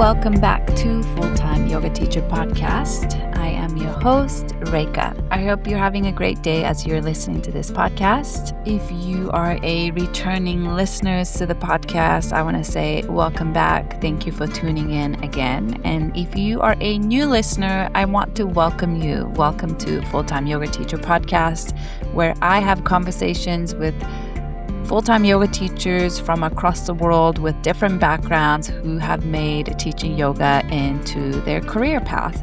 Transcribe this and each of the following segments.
Welcome back to Full-Time Yoga Teacher Podcast. I am your host, Reika. I hope you're having a great day as you're listening to this podcast. If you are a returning listener to the podcast, I want to say welcome back. Thank you for tuning in again. And if you are a new listener, I want to welcome you. Welcome to Full-Time Yoga Teacher Podcast, where I have conversations with full-time yoga teachers from across the world with different backgrounds who have made teaching yoga into their career path.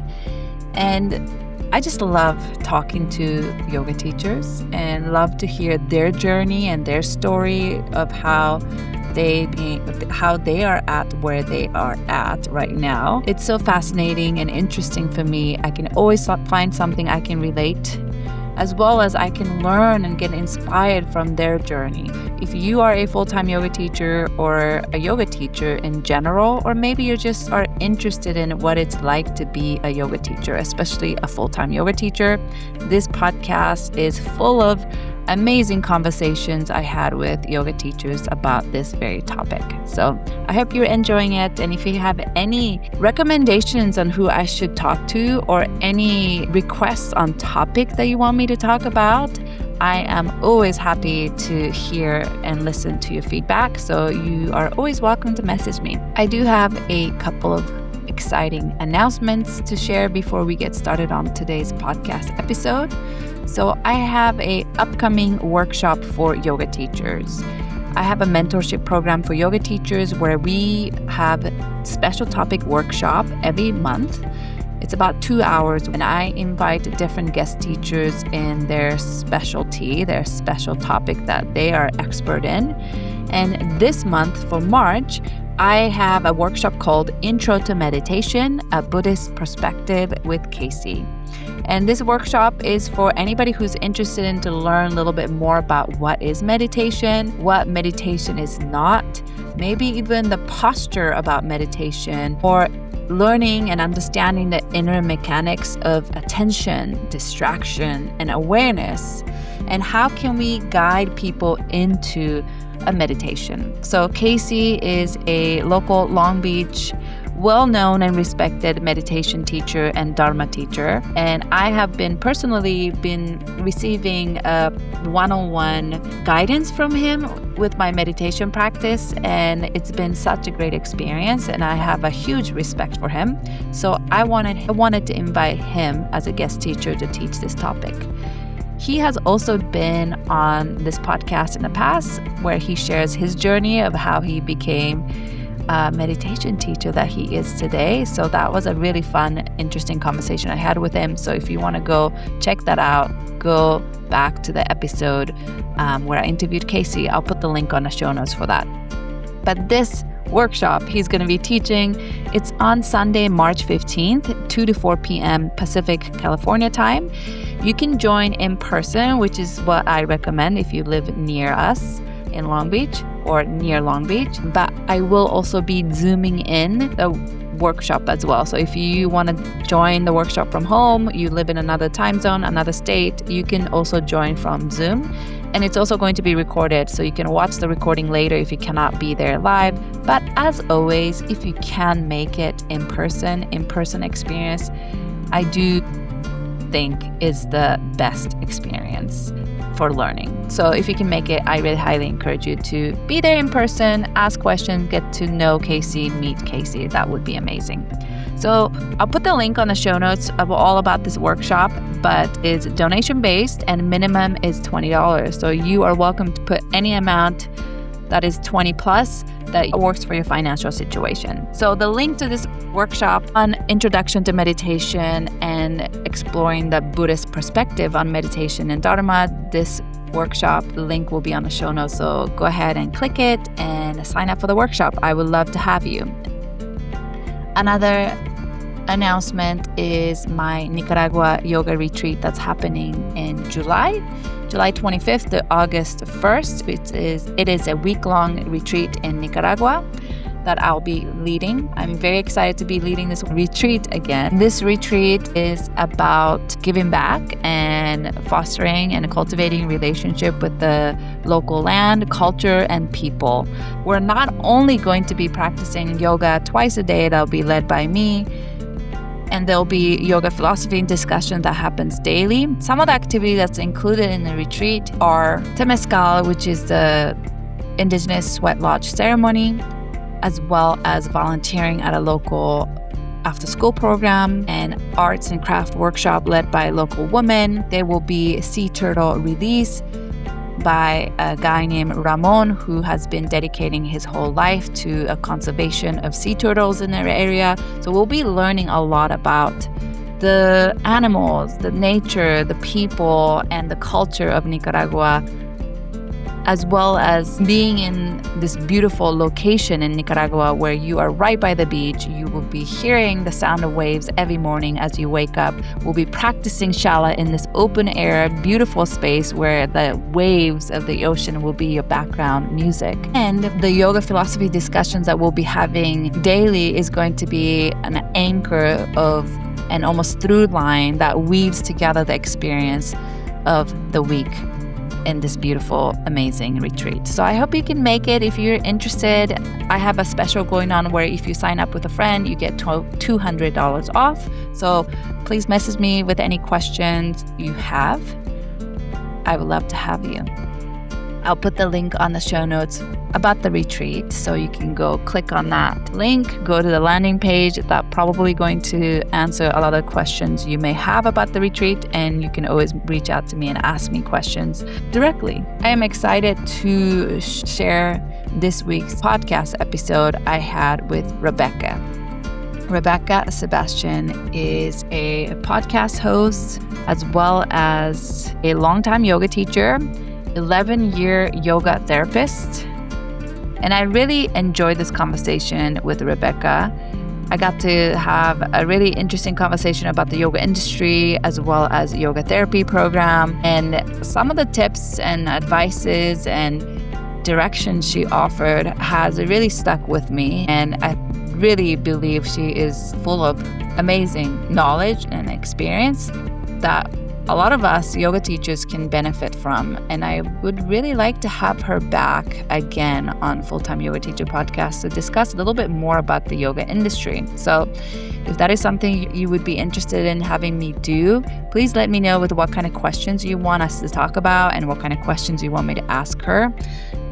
And I just love talking to yoga teachers and love to hear their journey and their story of how they are at where they are at right now. It's so fascinating and interesting for me. I can always find something I can relate, as well as I can learn and get inspired from their journey. If you are a full-time yoga teacher or a yoga teacher in general, or maybe you just are interested in what it's like to be a yoga teacher, especially a full-time yoga teacher, this podcast is full of amazing conversations I had with yoga teachers about this very topic. So I hope you're enjoying it. And if you have any recommendations on who I should talk to or any requests on topic that you want me to talk about, I am always happy to hear and listen to your feedback. So you are always welcome to message me. I do have a couple of exciting announcements to share before we get started on today's podcast episode. So I have an upcoming workshop for yoga teachers. I have a mentorship program for yoga teachers where we have special topic workshop every month. It's about 2 hours, and I invite different guest teachers in their specialty, their special topic that they are expert in. And this month for March, I have a workshop called Intro to Meditation, a Buddhist Perspective with Cayce. And this workshop is for anybody who's interested in to learn a little bit more about what is meditation, what meditation is not, maybe even the posture about meditation, or learning and understanding the inner mechanics of attention, distraction, and awareness, and how can we guide people into a meditation. So Cayce is a local Long Beach, well-known and respected meditation teacher and Dharma teacher. And I have personally been receiving a one-on-one guidance from him with my meditation practice. And it's been such a great experience. And I have a huge respect for him. So I wanted to invite him as a guest teacher to teach this topic. He has also been on this podcast in the past where he shares his journey of how he became a meditation teacher that he is today. So that was a really fun, interesting conversation I had with him. So if you want to go check that out, go back to the episode where I interviewed Cayce. I'll put the link on the show notes for that. But this workshop he's going to be teaching, it's on Sunday, March 15th, 2 to 4 p.m. Pacific California time. You can join in person, which is what I recommend if you live near us in Long Beach or near Long Beach. But I will also be Zooming in the workshop as well. So if you want to join the workshop from home, you live in another time zone, another state, you can also join from Zoom. And it's also going to be recorded, so you can watch the recording later if you cannot be there live. But as always, if you can make it in person experience, I do think is the best experience for learning. So if you can make it, I really highly encourage you to be there in person, ask questions, get to know Cayce, meet Cayce. That would be amazing. So I'll put the link on the show notes of all about this workshop, but it's donation-based and minimum is $20. So you are welcome to put any amount that is 20 plus that works for your financial situation. So the link to this workshop on Introduction to Meditation and exploring the Buddhist perspective on meditation and Dharma, this workshop, the link will be on the show notes. So go ahead and click it and sign up for the workshop. I would love to have you. Another announcement is my Nicaragua yoga retreat that's happening in July 25th to August 1st. It is a week-long retreat in Nicaragua. that I'll be leading. I'm very excited to be leading this retreat again. This retreat is about giving back and fostering and cultivating relationship with the local land, culture, and people. We're not only going to be practicing yoga twice a day, that'll be led by me, and there'll be yoga philosophy and discussion that happens daily. Some of the activity that's included in the retreat are temescal, which is the indigenous sweat lodge ceremony, as well as volunteering at a local after-school program and arts and craft workshop led by local women. There will be sea turtle release by a guy named Ramon, who has been dedicating his whole life to a conservation of sea turtles in their area. So we'll be learning a lot about the animals, the nature, the people, and the culture of Nicaragua, as well as being in this beautiful location in Nicaragua where you are right by the beach. You will be hearing the sound of waves every morning as you wake up. We'll be practicing shala in this open air, beautiful space where the waves of the ocean will be your background music. And the yoga philosophy discussions that we'll be having daily is going to be an anchor of an almost through line that weaves together the experience of the week in this beautiful, amazing retreat. So I hope you can make it. If you're interested, I have a special going on where if you sign up with a friend, you get $200 off. So please message me with any questions you have. I would love to have you. I'll put the link on the show notes about the retreat, so you can go click on that link, go to the landing page. That's probably going to answer a lot of questions you may have about the retreat, and you can always reach out to me and ask me questions directly. I am excited to share this week's podcast episode I had with Rebecca. Rebecca Sebastian is a podcast host as well as a longtime yoga teacher, 11-year yoga therapist. And I really enjoyed this conversation with Rebecca. I got to have a really interesting conversation about the yoga industry as well as yoga therapy program, and some of the tips and advices and directions she offered has really stuck with me. And I really believe she is full of amazing knowledge and experience that a lot of us yoga teachers can benefit from. And I would really like to have her back again on Full-Time Yoga Teacher Podcast to discuss a little bit more about the yoga industry. So if that is something you would be interested in having me do, please let me know with what kind of questions you want us to talk about and what kind of questions you want me to ask her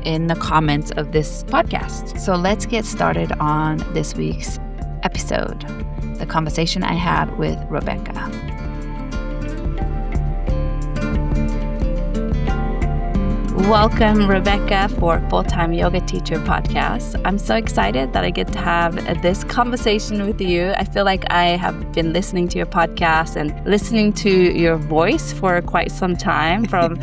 in the comments of this podcast. So let's get started on this week's episode, the conversation I had with Rebecca. Welcome, Rebecca, for Full-Time Yoga Teacher Podcast. I'm so excited that I get to have this conversation with you. I feel like I have been listening to your podcast and listening to your voice for quite some time from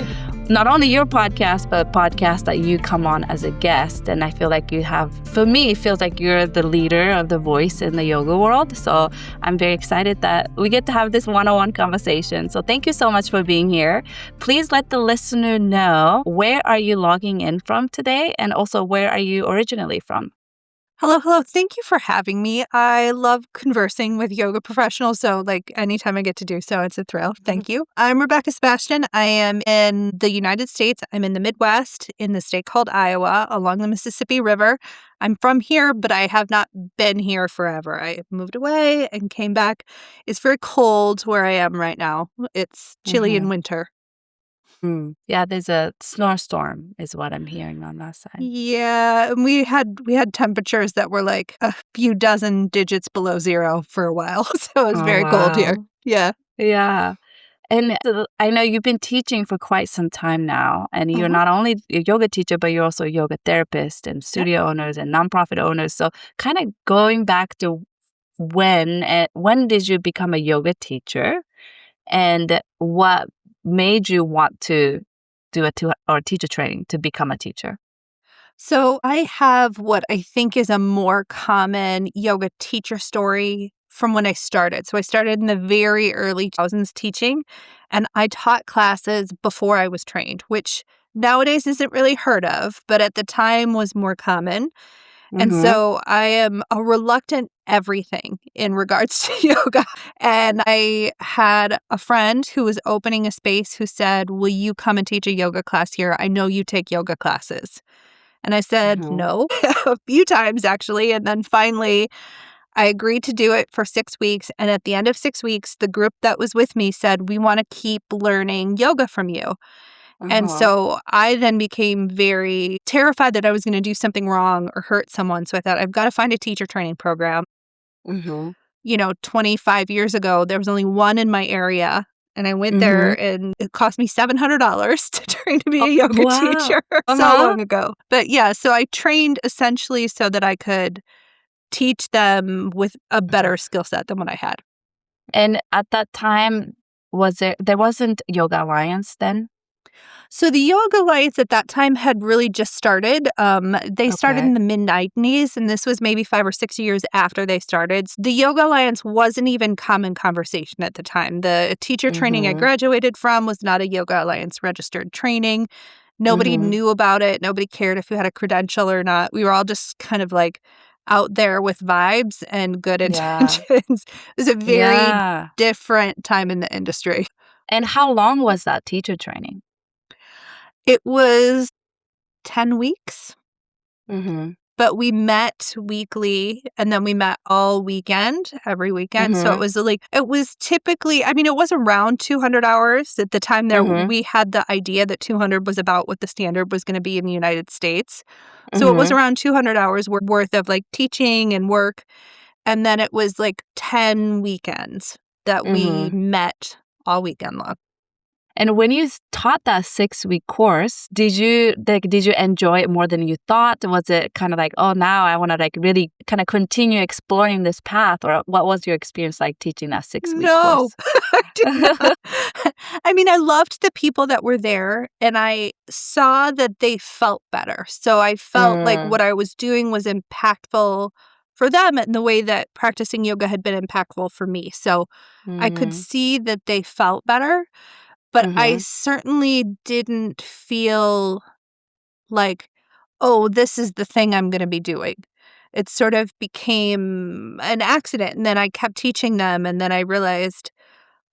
not only your podcast, but podcasts that you come on as a guest. And I feel like you have, for me, it feels like you're the leader of the voice in the yoga world. So I'm very excited that we get to have this one-on-one conversation. So thank you so much for being here. Please let the listener know, where are you logging in from today? And also, where are you originally from? Hello. Thank you for having me. I love conversing with yoga professionals, so anytime I get to do so, it's a thrill. Thank you. I'm Rebecca Sebastian. I am in the United States. I'm in the Midwest, in the state called Iowa, along the Mississippi River. I'm from here, but I have not been here forever. I moved away and came back. It's very cold where I am right now. It's chilly in winter. Yeah, there's a snowstorm is what I'm hearing on that side. Yeah, and we had temperatures that were like a few dozen digits below zero for a while. So it was very cold here. Yeah. Yeah. And I know you've been teaching for quite some time now, and you're not only a yoga teacher, but you're also a yoga therapist and studio owners and nonprofit owners. So kind of going back to when did you become a yoga teacher, and what made you want to do a teacher training to become a teacher? So I have what I think is a more common yoga teacher story from when I started. So I started in the very early 2000s teaching, and I taught classes before I was trained, which nowadays isn't really heard of, but at the time was more common. And Mm-hmm. so I am a reluctant everything in regards to yoga. And I had a friend who was opening a space who said, "Will you come and teach a yoga class here? I know you take yoga classes." And I said, Mm-hmm. "No," a few times actually. And then finally, I agreed to do it for 6 weeks. And at the end of 6 weeks, the group that was with me said, "We want to keep learning yoga from you." And Uh-huh. so I then became very terrified that I was going to do something wrong or hurt someone. So I thought, I've got to find a teacher training program. Mm-hmm. 25 years ago, there was only one in my area. And I went Mm-hmm. there and it cost me $700 to train to be Oh, a yoga wow. teacher so Uh-huh. long ago. But yeah, so I trained essentially so that I could teach them with a better skill set than what I had. And at that time, there wasn't Yoga Alliance then? So the Yoga Alliance at that time had really just started. They started in Okay. the mid-90s, and this was maybe 5 or 6 years after they started. The Yoga Alliance wasn't even common conversation at the time. The teacher training I Mm-hmm. graduated from was not a Yoga Alliance registered training. Nobody Mm-hmm. knew about it. Nobody cared if you had a credential or not. We were all just kind of like out there with vibes and good Yeah. intentions. It was a very Yeah. different time in the industry. And how long was that teacher training? It was 10 weeks. Mm-hmm. But we met weekly, and then we met all weekend, every weekend. So Mm-hmm. it was typically, I mean, it was around 200 hours. At the time there, Mm-hmm. we had the idea that 200 was about what the standard was going to be in the United States. So it was Mm-hmm. around 200 hours worth of like teaching and work. And then it was like 10 weekends that we Mm-hmm. met all weekend long. And when you taught that 6-week course, did you enjoy it more than you thought? Was it kind of like, oh, now I want to like really kind of continue exploring this path? Or what was your experience like teaching that 6-week No, course? I did not. I mean, I loved the people that were there, and I saw that they felt better. So I felt like Mm, what I was doing was impactful for them in the way that practicing yoga had been impactful for me. So I could mm, see that they felt better, but I mhm, certainly didn't feel like, oh, this is the thing I'm going to be doing. It sort of became an accident. And then I kept teaching them. And then I realized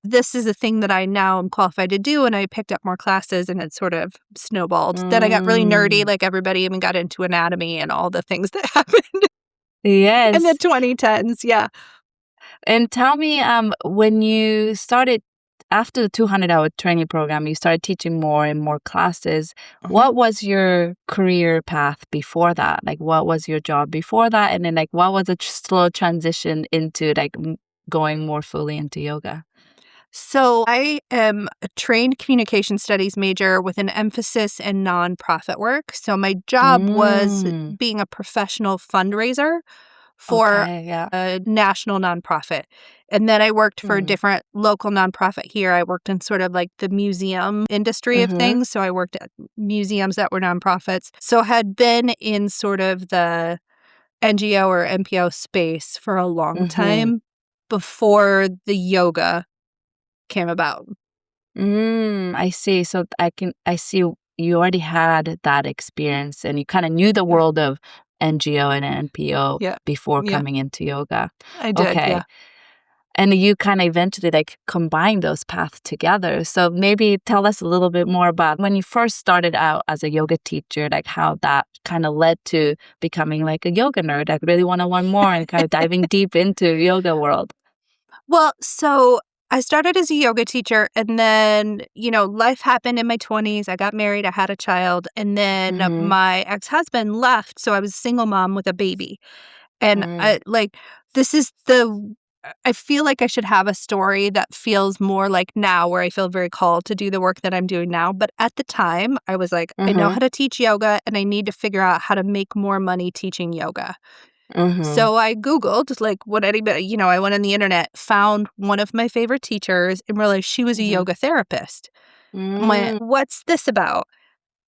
this is a thing that I now am qualified to do. And I picked up more classes and it sort of snowballed. Then I got really nerdy, mm. like everybody, even got into anatomy and all the things that happened in the Yes. 2010s. Yeah. And tell me, when you started after the 200-hour training program, you started teaching more and more classes. Mhm. What was your career path before that? Like, what was your job before that? And then, like, what was a slow transition into like going more fully into yoga? So I am a trained communication studies major with an emphasis in nonprofit work. So my job was Mm. being a professional fundraiser for Okay. Yeah. a national nonprofit. And then I worked for a Mm. different local nonprofit here. I worked in sort of like the museum industry of Mm-hmm. things. So I worked at museums that were nonprofits. So had been in sort of the NGO or NPO space for a long Mm-hmm. time before the yoga came about. I see. So I see you already had that experience and you kind of knew the Yeah. world of NGO and NPO Yeah. before Yeah. coming into yoga. I did. Okay. Yeah. And you kind of eventually like combine those paths together. So maybe tell us a little bit more about when you first started out as a yoga teacher, like how that kind of led to becoming like a yoga nerd, like really want to learn more and kind of diving deep into yoga world. Well, so I started as a yoga teacher and then, life happened in my 20s. I got married, I had a child, and then Mm-hmm. my ex-husband left, so I was a single mom with a baby. And Mm-hmm. this is I feel like I should have a story that feels more like now where I feel very called to do the work that I'm doing now, but at the time, I was like, I know Mm-hmm. how to teach yoga and I need to figure out how to make more money teaching yoga. Mm-hmm. So I Googled, like what anybody, I went on the internet, found one of my favorite teachers and realized she was a Mm-hmm. yoga therapist. I went, Mm, what's this about?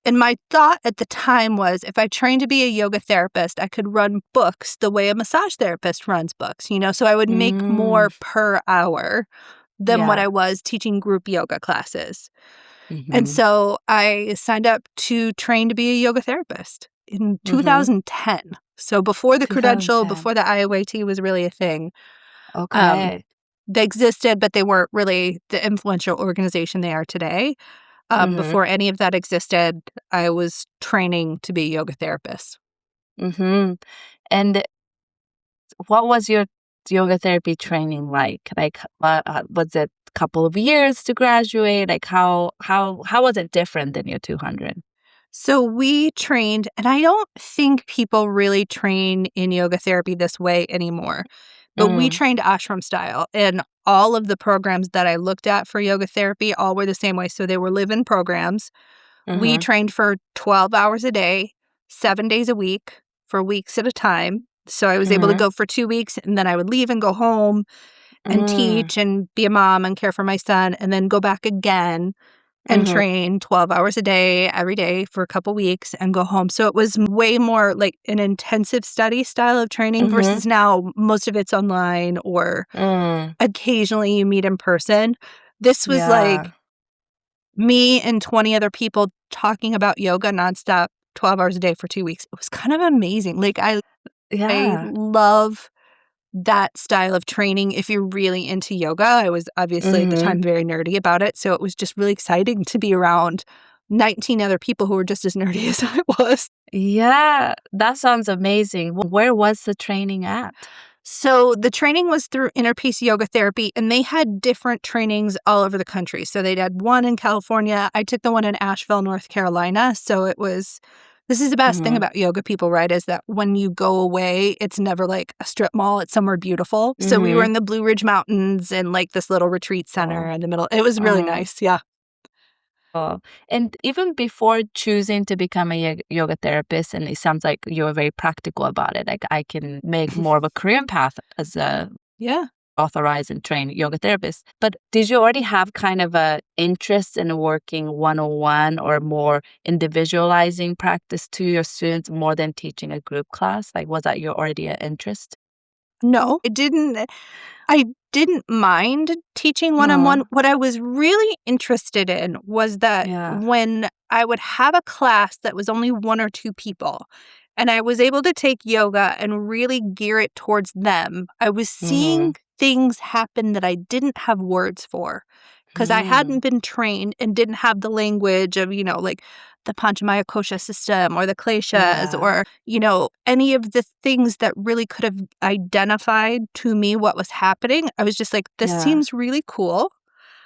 And my thought at the time was if I trained to be a yoga therapist, I could run books the way a massage therapist runs books, so I would make mm, more per hour than what yeah. I was teaching group yoga classes. And Mhm. so I signed up to train to be a yoga therapist in Mhm. 2010. So before the credential, 2010. before the IOAT was really a thing, um, Okay. they existed, but they weren't really the influential organization they are today. Mhm. Before any of that existed, I was training to be a yoga therapist. Mhm. And what was your yoga therapy training like? Like, was it a couple of years to graduate? Like, how was it different than your 200? So we trained, and I don't think people really train in yoga therapy this way anymore, but we Mm. trained ashram style. And all of the programs that I looked at for yoga therapy all were the same way. So they were live-in programs. We Mhm. trained for 12 hours a day, 7 days a week, for weeks at a time. So I was able to Mhm. go for 2 weeks, and then I would leave and go home and Mm. teach and be a mom and care for my son, and then go back again and Mhm. train 12 hours a day every day for a couple weeks and go home. So it was way more like an intensive study style of training Mhm. versus now most of it's online or Mm. occasionally you meet in person. This was like Yeah. me and 20 other people talking about yoga nonstop, 12 hours a day for 2 weeks. It was kind of amazing. Like I Yeah. love that style of training if you're really into yoga. I was obviously at the Mhm. time very nerdy about it, so it was just really exciting to be around 19 other people who were just as nerdy as I was. Yeah, that sounds amazing. Where was the training at? So the training was through Inner Peace Yoga Therapy, and they had different trainings all over the country. So they'd had one in California. I took the one in Asheville, North Carolina. So it was, this is the best thing Mhm. about yoga people, right? Is that when you go away, it's never like a strip mall, it's somewhere beautiful. So we were Mhm. in the Blue Ridge Mountains and like this little retreat center Oh. in the middle. It was really Oh. nice. Yeah. Oh. And even before choosing to become a yoga therapist, and it sounds like you're very practical about it. Like, I can make more of a career path as a Yeah. authorized and trained yoga therapist. But did you already have kind of a interest in working one-on-one or more individualizing practice to your students more than teaching a group class? Like, was that your already an interest? No, it didn't. I didn't mind teaching one-on-one. Oh, What I was really interested in was that yeah. when I would have a class that was only 1 or 2 people, and I was able to take yoga and really gear it towards them, I was seeing Mhm. things happen that I didn't have words for because I hadn't Mm. been trained and didn't have the language of, like the Panchamaya Kosha system or the kleshas Yeah. or, any of the things that really could have identified to me what was happening. I was just like, this Yeah. seems really cool.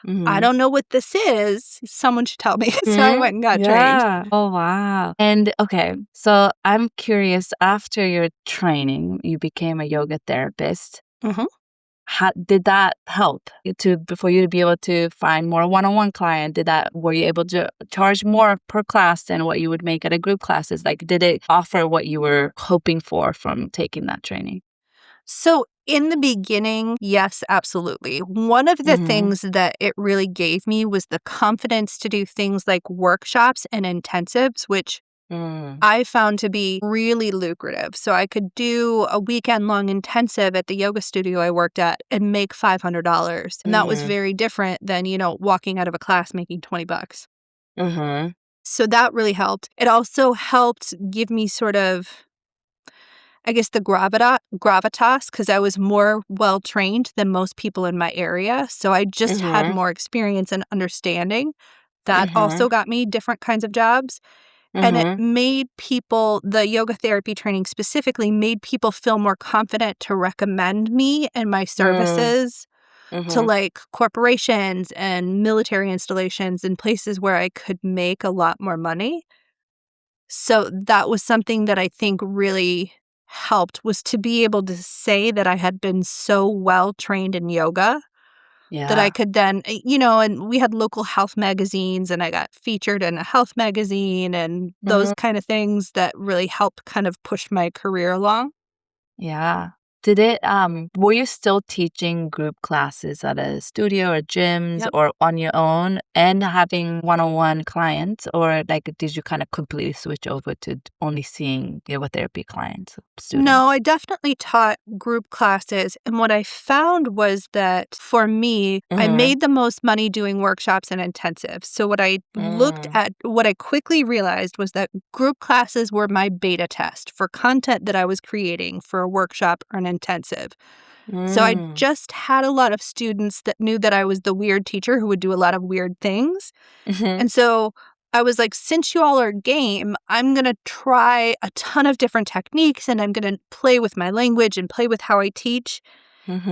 I Mhm. don't know what this is. Someone should tell me. So I Mhm. went and got trained. Yeah. Oh, wow. And okay, so I'm curious, after your training, you became a yoga therapist. Mhm. How did that help you to for you to be able to find more one-on-one client? Were you able to charge more per class than what you would make at a group classes? Like, did it offer what you were hoping for from taking that training? So in the beginning, yes, absolutely. One of the Mhm. things that it really gave me was the confidence to do things like workshops and intensives, which Mm. I found to be really lucrative. So I could do a weekend long intensive at the yoga studio I worked at and make $500. And that was Mhm. very different than, walking out of a class making 20 bucks. Mhm. So that really helped. It also helped give me sort of, I guess, the gravitas because I was more well trained than most people in my area. So I just had Mhm. more experience and understanding. That Mhm. also got me different kinds of jobs. And it Mhm. made people, the yoga therapy training specifically, made people feel more confident to recommend me and my Mm. services to Mhm. like corporations and military installations and places where I could make a lot more money. So that was something that I think really helped was to be able to say that I had been so well trained in yoga that I Yeah. could then, and we had local health magazines and I got featured in a health magazine and those Mhm. kind of things that really helped kind of push my career along. Yeah. Did it, were you still teaching group classes at a studio or gyms Yep. or on your own and having one-on-one clients? Or like, did you kind of completely switch over to only seeing yoga therapy clients, No, students? I definitely taught group classes. And what I found was that for me, I Mm-hmm. made the most money doing workshops and intensives. So what I quickly realized was that group classes were my beta test for content that I was creating for a workshop or an intensive. So I Mm. just had a lot of students that knew that I was the weird teacher who would do a lot of weird things. Mm-hmm. And so I was like, since you all are game, I'm going to try a ton of different techniques and I'm going to play with my language and play with how I teach.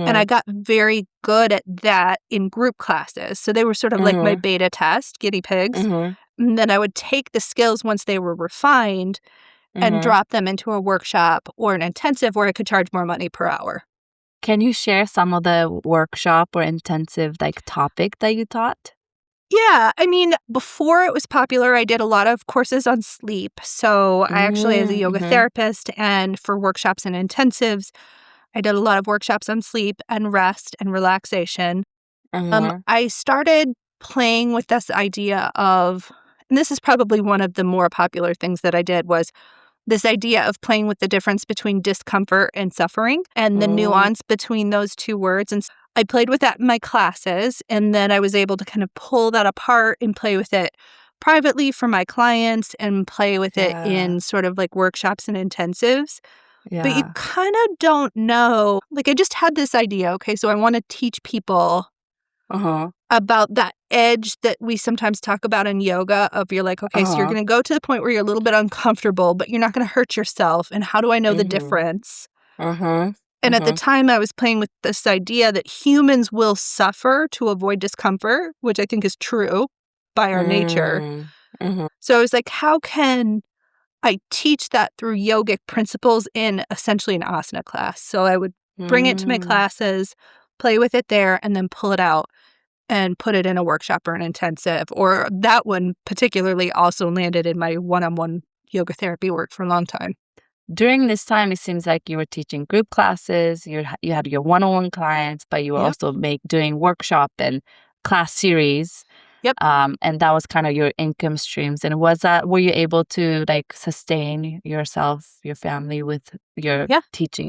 And I Mm-hmm. got very good at that in group classes. So they were sort of like my Mm-hmm. beta test, guinea pigs. Mm-hmm. And then I would take the skills once they were refined and Mm-hmm. drop them into a workshop or an intensive where I could charge more money per hour. Can you share some of the workshop or intensive like topic that you taught? Yeah, I mean, before it was popular, I did a lot of courses on sleep. So I actually, as a yoga Mm-hmm. therapist and for workshops and intensives, I did a lot of workshops on sleep and rest and relaxation. Mm-hmm. I started playing with this idea of, and this is probably one of the more popular things that I did, was this idea of playing with the difference between discomfort and suffering and the Mm-hmm. nuance between those two words. And I played with that in my classes, and then I was able to kind of pull that apart and play with it privately for my clients and play with it Yeah. in sort of like workshops and intensives. But you Yeah. kind of don't know. Like, I just had this idea. Okay, so I want to teach people Uh-huh. about that edge that we sometimes talk about in yoga of you're like, okay, so you're Uh-huh. going to go to the point where you're a little bit uncomfortable, but you're not going to hurt yourself. And how do I know the Mhm. difference? Mhm. And at the Mhm. time, I was playing with this idea that humans will suffer to avoid discomfort, which I think is true by our nature. Mm. Mhm. So I was like, how can I teach that through yogic principles in essentially an asana class? So I would bring it to my Mm. classes, play with it there, and then pull it out and put it in a workshop or an intensive. Or that one particularly also landed in my one-on-one yoga therapy work for a long time. During this time, it seems like you were teaching group classes, you had your one-on-one clients, but you were Yep. also doing workshop and class series, Yep. and that was kind of your income streams. And were you able to, like, sustain yourself, your family with your Yeah.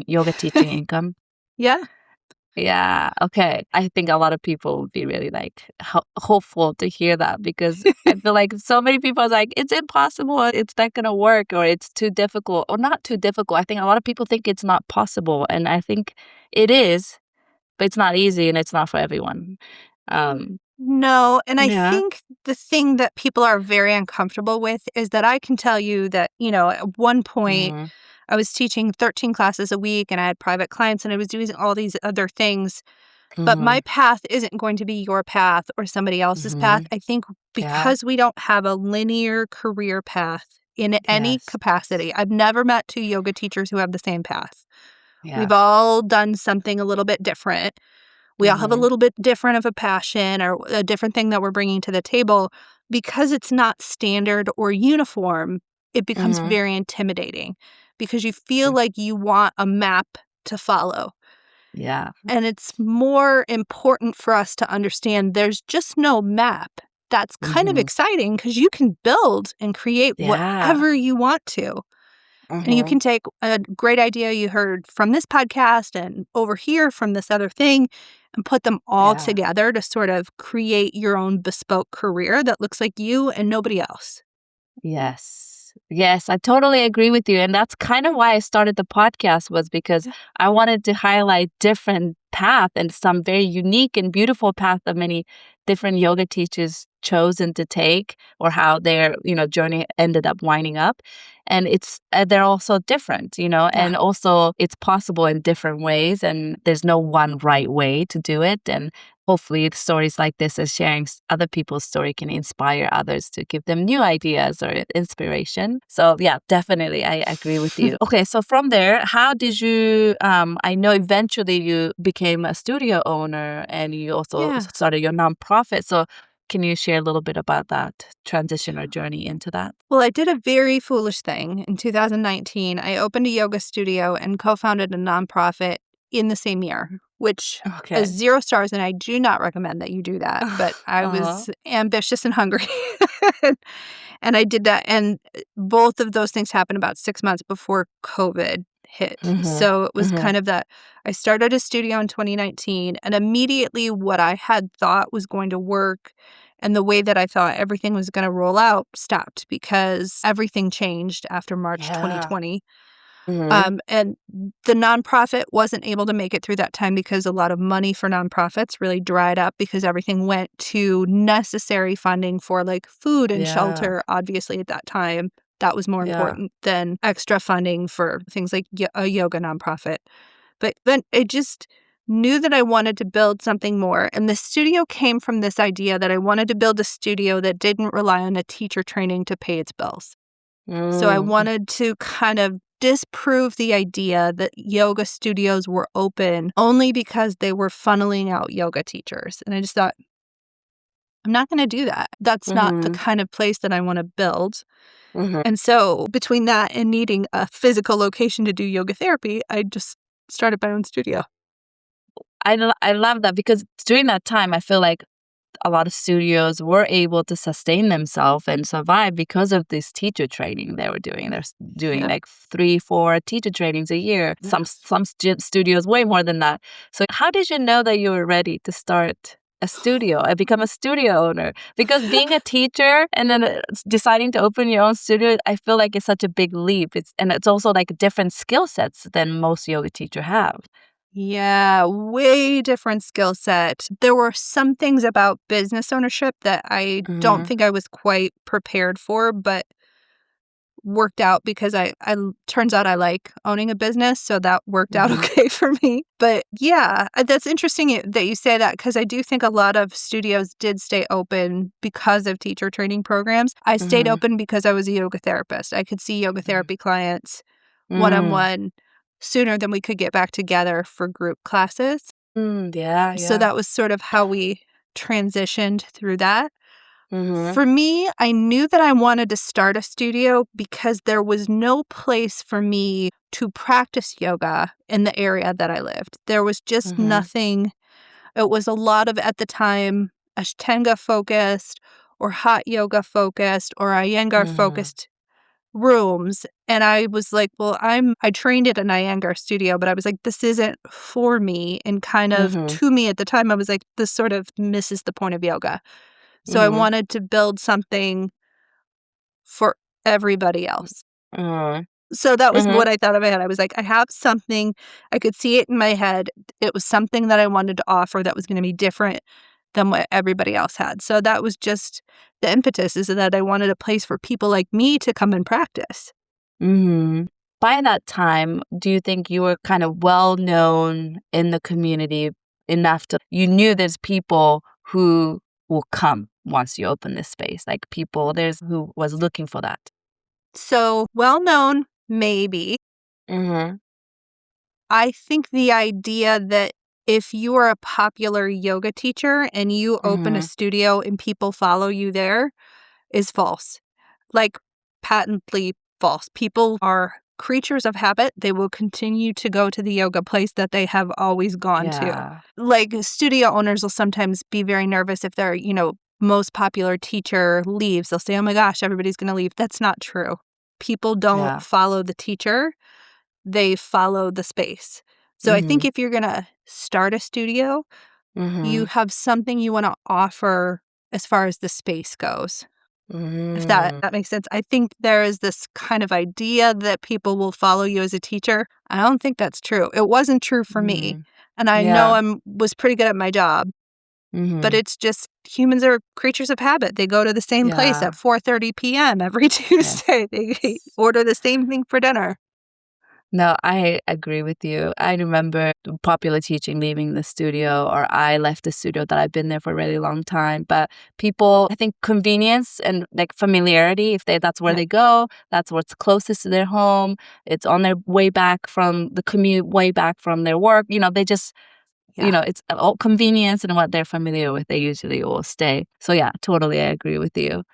yoga teaching income? Yeah. Yeah, okay. I think a lot of people would be really, like, hopeful to hear that because I feel like so many people are like, "It's impossible, it's not gonna work," or "It's too difficult," or not too difficult. I think a lot of people think it's not possible, and I think it is, but it's not easy and it's not for everyone. Um, No, and I yeah. think the thing that people are very uncomfortable with is that I can tell you that, at one point Mhm, I was teaching 13 classes a week and I had private clients and I was doing all these other things. But my mhm, path isn't going to be your path or somebody else's path. mhm. I think Yeah, because we don't have a linear career path in any yes. capacity. I've never met two yoga teachers who have the same path. Yeah. We've all done something a little bit different. We all have a Mhm, little bit different of a passion or a different thing that we're bringing to the table. Because it's not standard or uniform, it becomes mhm. very intimidating because you feel like you want a map to follow. Yeah. And it's more important for us to understand there's just no map. That's kind of Mhm. exciting because you can build and create Yeah. whatever you want to. And you Mhm. can take a great idea you heard from this podcast and over here from this other thing and put them all Yeah. together to sort of create your own bespoke career that looks like you and nobody else. Yes. Yes, I totally agree with you. And that's kind of why I started the podcast was because Yeah. I wanted to highlight different path and some very unique and beautiful path that many different yoga teachers chosen to take or how their, journey ended up winding up. And they're also different, Yeah. and also it's possible in different ways and there's no one right way to do it. And hopefully stories like this and sharing other people's story can inspire others to give them new ideas or inspiration. So yeah, definitely I agree with you. Okay, so from there, how did you I know eventually you became a studio owner and you also Yeah. started your nonprofit. So can you share a little bit about that transition or journey into that? Well, I did a very foolish thing. In 2019, I opened a yoga studio and co founded a nonprofit in the same year, which is Okay. 0 stars, and I do not recommend that you do that. But I Uh-huh. was ambitious and hungry, and I did that. And both of those things happened about 6 months before COVID hit. Mhm. So it was Mhm. kind of that I started a studio in 2019, and immediately what I had thought was going to work and the way that I thought everything was going to roll out stopped because everything changed after March Yeah. 2020. Mhm. And the nonprofit wasn't able to make it through that time because a lot of money for nonprofits really dried up because everything went to necessary funding for like food and Yeah. shelter. Obviously, at that time, that was more Yeah. important than extra funding for things like a yoga nonprofit. But then I just knew that I wanted to build something more. And the studio came from this idea that I wanted to build a studio that didn't rely on a teacher training to pay its bills. So I Mm. wanted to kind of disprove the idea that yoga studios were open only because they were funneling out yoga teachers. And I just thought, I'm not going to do that. That's not the Mhm. kind of place that I want to build. Mhm. And so between that and needing a physical location to do yoga therapy, I just started my own studio. I love that because during that time, I feel like a lot of studios were able to sustain themselves and survive because of this teacher training they were doing. They're doing Yeah. like 3, 4 teacher trainings a year. Some studios way more than that. So how did you know that you were ready to start a studio and become a studio owner? Because being a teacher and then deciding to open your own studio, I feel like it's such a big leap. It's also like different skill sets than most yoga teacher have. Yeah, way different skill set. There were some things about business ownership that I don't Mhm. think I was quite prepared for, but worked out because turns out I like owning a business, so that worked out Mhm. okay for me. But yeah, that's interesting that you say that because I do think a lot of studios did stay open because of teacher training programs. I stayed Mhm. open because I was a yoga therapist. I could see yoga Mhm. therapy clients Mm. one-on-one sooner than we could get back together for group classes. Mm. Yeah. So Yeah. that was sort of how we transitioned through that. Mhm. For me, I knew that I wanted to start a studio because there was no place for me to practice yoga in the area that I lived. There was just Mhm. nothing. It was a lot of, at the time, Ashtanga focused or hot yoga focused or Iyengar Mhm. focused rooms. And I was like, well, I trained at an Iyengar studio, but I was like, this isn't for me. And kind of Mhm. to me at the time, I was like, this sort of misses the point of yoga. So I Mhm. wanted to build something for everybody else. Mhm. So that was Mhm. what I thought in my head. I was like, I have something, I could see it in my head. It was something that I wanted to offer that was going to be different than what everybody else had. So that was just the impetus, is that I wanted a place for people like me to come and practice. Mhm. By that time, do you think you were kind of well known in the community enough to you knew there's people who will come once you open this space, like people there's who was looking for that? So well known, maybe. Mhm. I think the idea that if you are a popular yoga teacher and you open a Mhm. studio and people follow you there is false. Like, patently false. People are creatures of habit. They will continue to go to the yoga place that they have always gone to. Yeah. Like, studio owners will sometimes be very nervous if their, most popular teacher leaves. They'll say, oh my gosh, everybody's going to leave. That's not true. People don't Yeah. follow the teacher, they follow the space. So I think Mhm. if you're going to start a studio, you Mhm. have something you want to offer as far as the space goes. If Mhm. that makes sense. I think there is this kind of idea that people will follow you as a teacher. I don't think that's true. It wasn't true for me. Mhm. And I know Yeah. was pretty good at my job, but Mhm. it's just humans are creatures of habit. They go to the same place Yeah. at 4:30 p.m. every Yes. Tuesday. They order the same thing for dinner. No, I agree with you. I remember popular teaching leaving the studio, or I left the studio that I've been there for a really long time. But people, I think convenience and like familiarity, if that's where Yeah. they go, that's what's closest to their home. It's on their way back from the commute, way back from their work. They just, Yeah. it's all convenience and what they're familiar with. They usually will stay. So yeah, totally, I agree with you.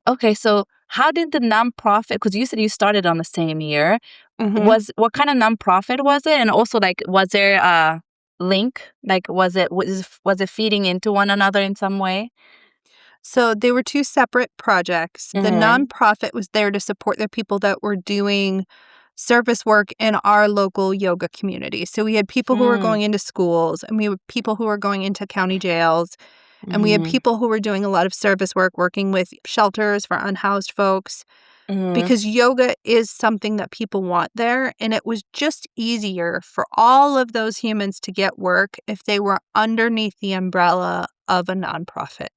Okay, so how did the nonprofit, because you said you started on the same year, Hmm. what kind of nonprofit was it? And also, like, was there a link? Like, was it feeding into one another in some way? So they were two separate projects. The Mm-hmm. nonprofit was there to support the people that were doing service work in our local yoga community. So we had people who were going into schools, and we had people who were going into county jails, and we had Mm-hmm. people who were doing a lot of service work, working with shelters for unhoused folks, Mm-hmm. because yoga is something that people want there. And it was just easier for all of those humans to get work if they were underneath the umbrella of a nonprofit.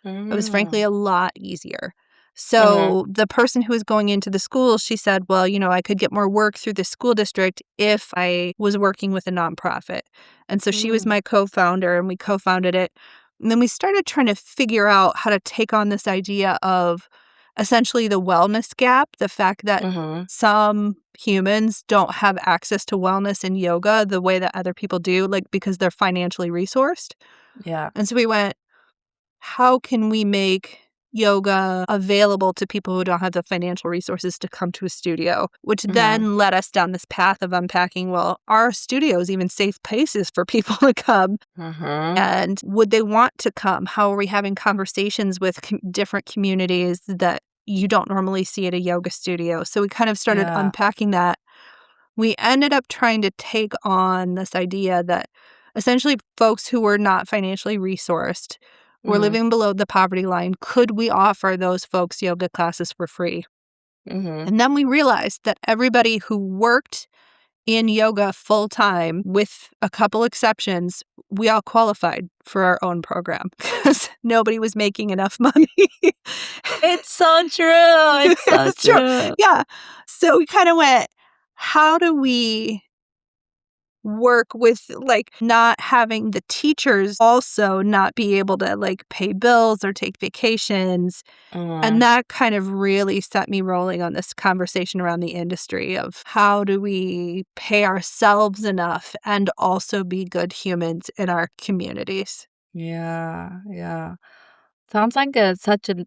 It was frankly a lot easier. Mm-hmm. So the person who was going into the school, she said, well, I could get more work through the school district if I was working with a nonprofit. And so she was my co-founder, and we co-founded it. And then we started trying to figure out how to take on this idea of essentially the wellness gap, the fact that Mm-hmm. some humans don't have access to wellness and yoga the way that other people do, like because they're financially resourced. Yeah. And so we went, how can we make yoga available to people who don't have the financial resources to come to a studio? Which Mm-hmm. then led us down this path of unpacking, well, are studios even safe places for people to come? Mm-hmm. And would they want to come? How are we having conversations with different communities that you don't normally see at a yoga studio? So we kind of started Yeah. unpacking that. We ended up trying to take on this idea that essentially folks who were not financially resourced, were Mm-hmm. living below the poverty line, could we offer those folks yoga classes for free? Mm-hmm. And then we realized that everybody who worked in yoga full time, with a couple exceptions, we all qualified for our own program because nobody was making enough money. It's so true. It's so It's true. true. Yeah. So we kind of went, how do we work with, like, not having the teachers also not be able to, like, pay bills or take vacations? And Mm-hmm. that kind of really set me rolling on this conversation around the industry of how do we pay ourselves enough and also be good humans in our communities? Yeah. Yeah. Sounds like such an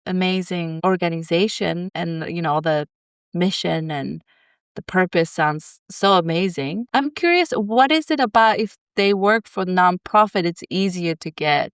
amazing organization, and the mission and the purpose sounds so amazing. I'm curious, what is it about if they work for nonprofit, it's easier to get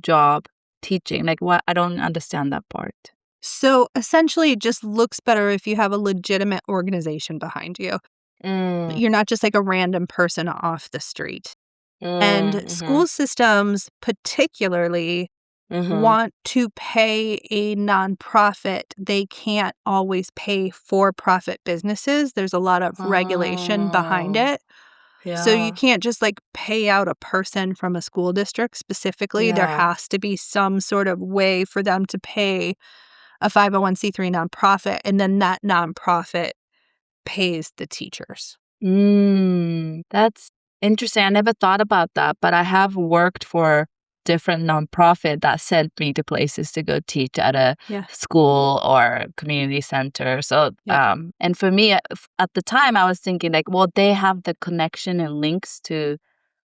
job teaching? Like, what? I don't understand that part. So essentially, it just looks better if you have a legitimate organization behind you. Mm, You're not just like a random person off the street. And mm-hmm, school systems, particularly, mm-hmm. want to pay a nonprofit. They can't always pay for profit businesses. There's a lot of regulation behind Oh, it. So you yeah, can't just like pay out a person from a school district specifically. There yeah. has to be some sort of way for them to pay a 501c3 nonprofit, and then that nonprofit pays the teachers. That's interesting. I never thought about that, but I have worked for different nonprofit that sent me to places to go teach at a Yeah. school or community center. So, Yep. and for me, at the time, I was thinking like, well, they have the connection and links to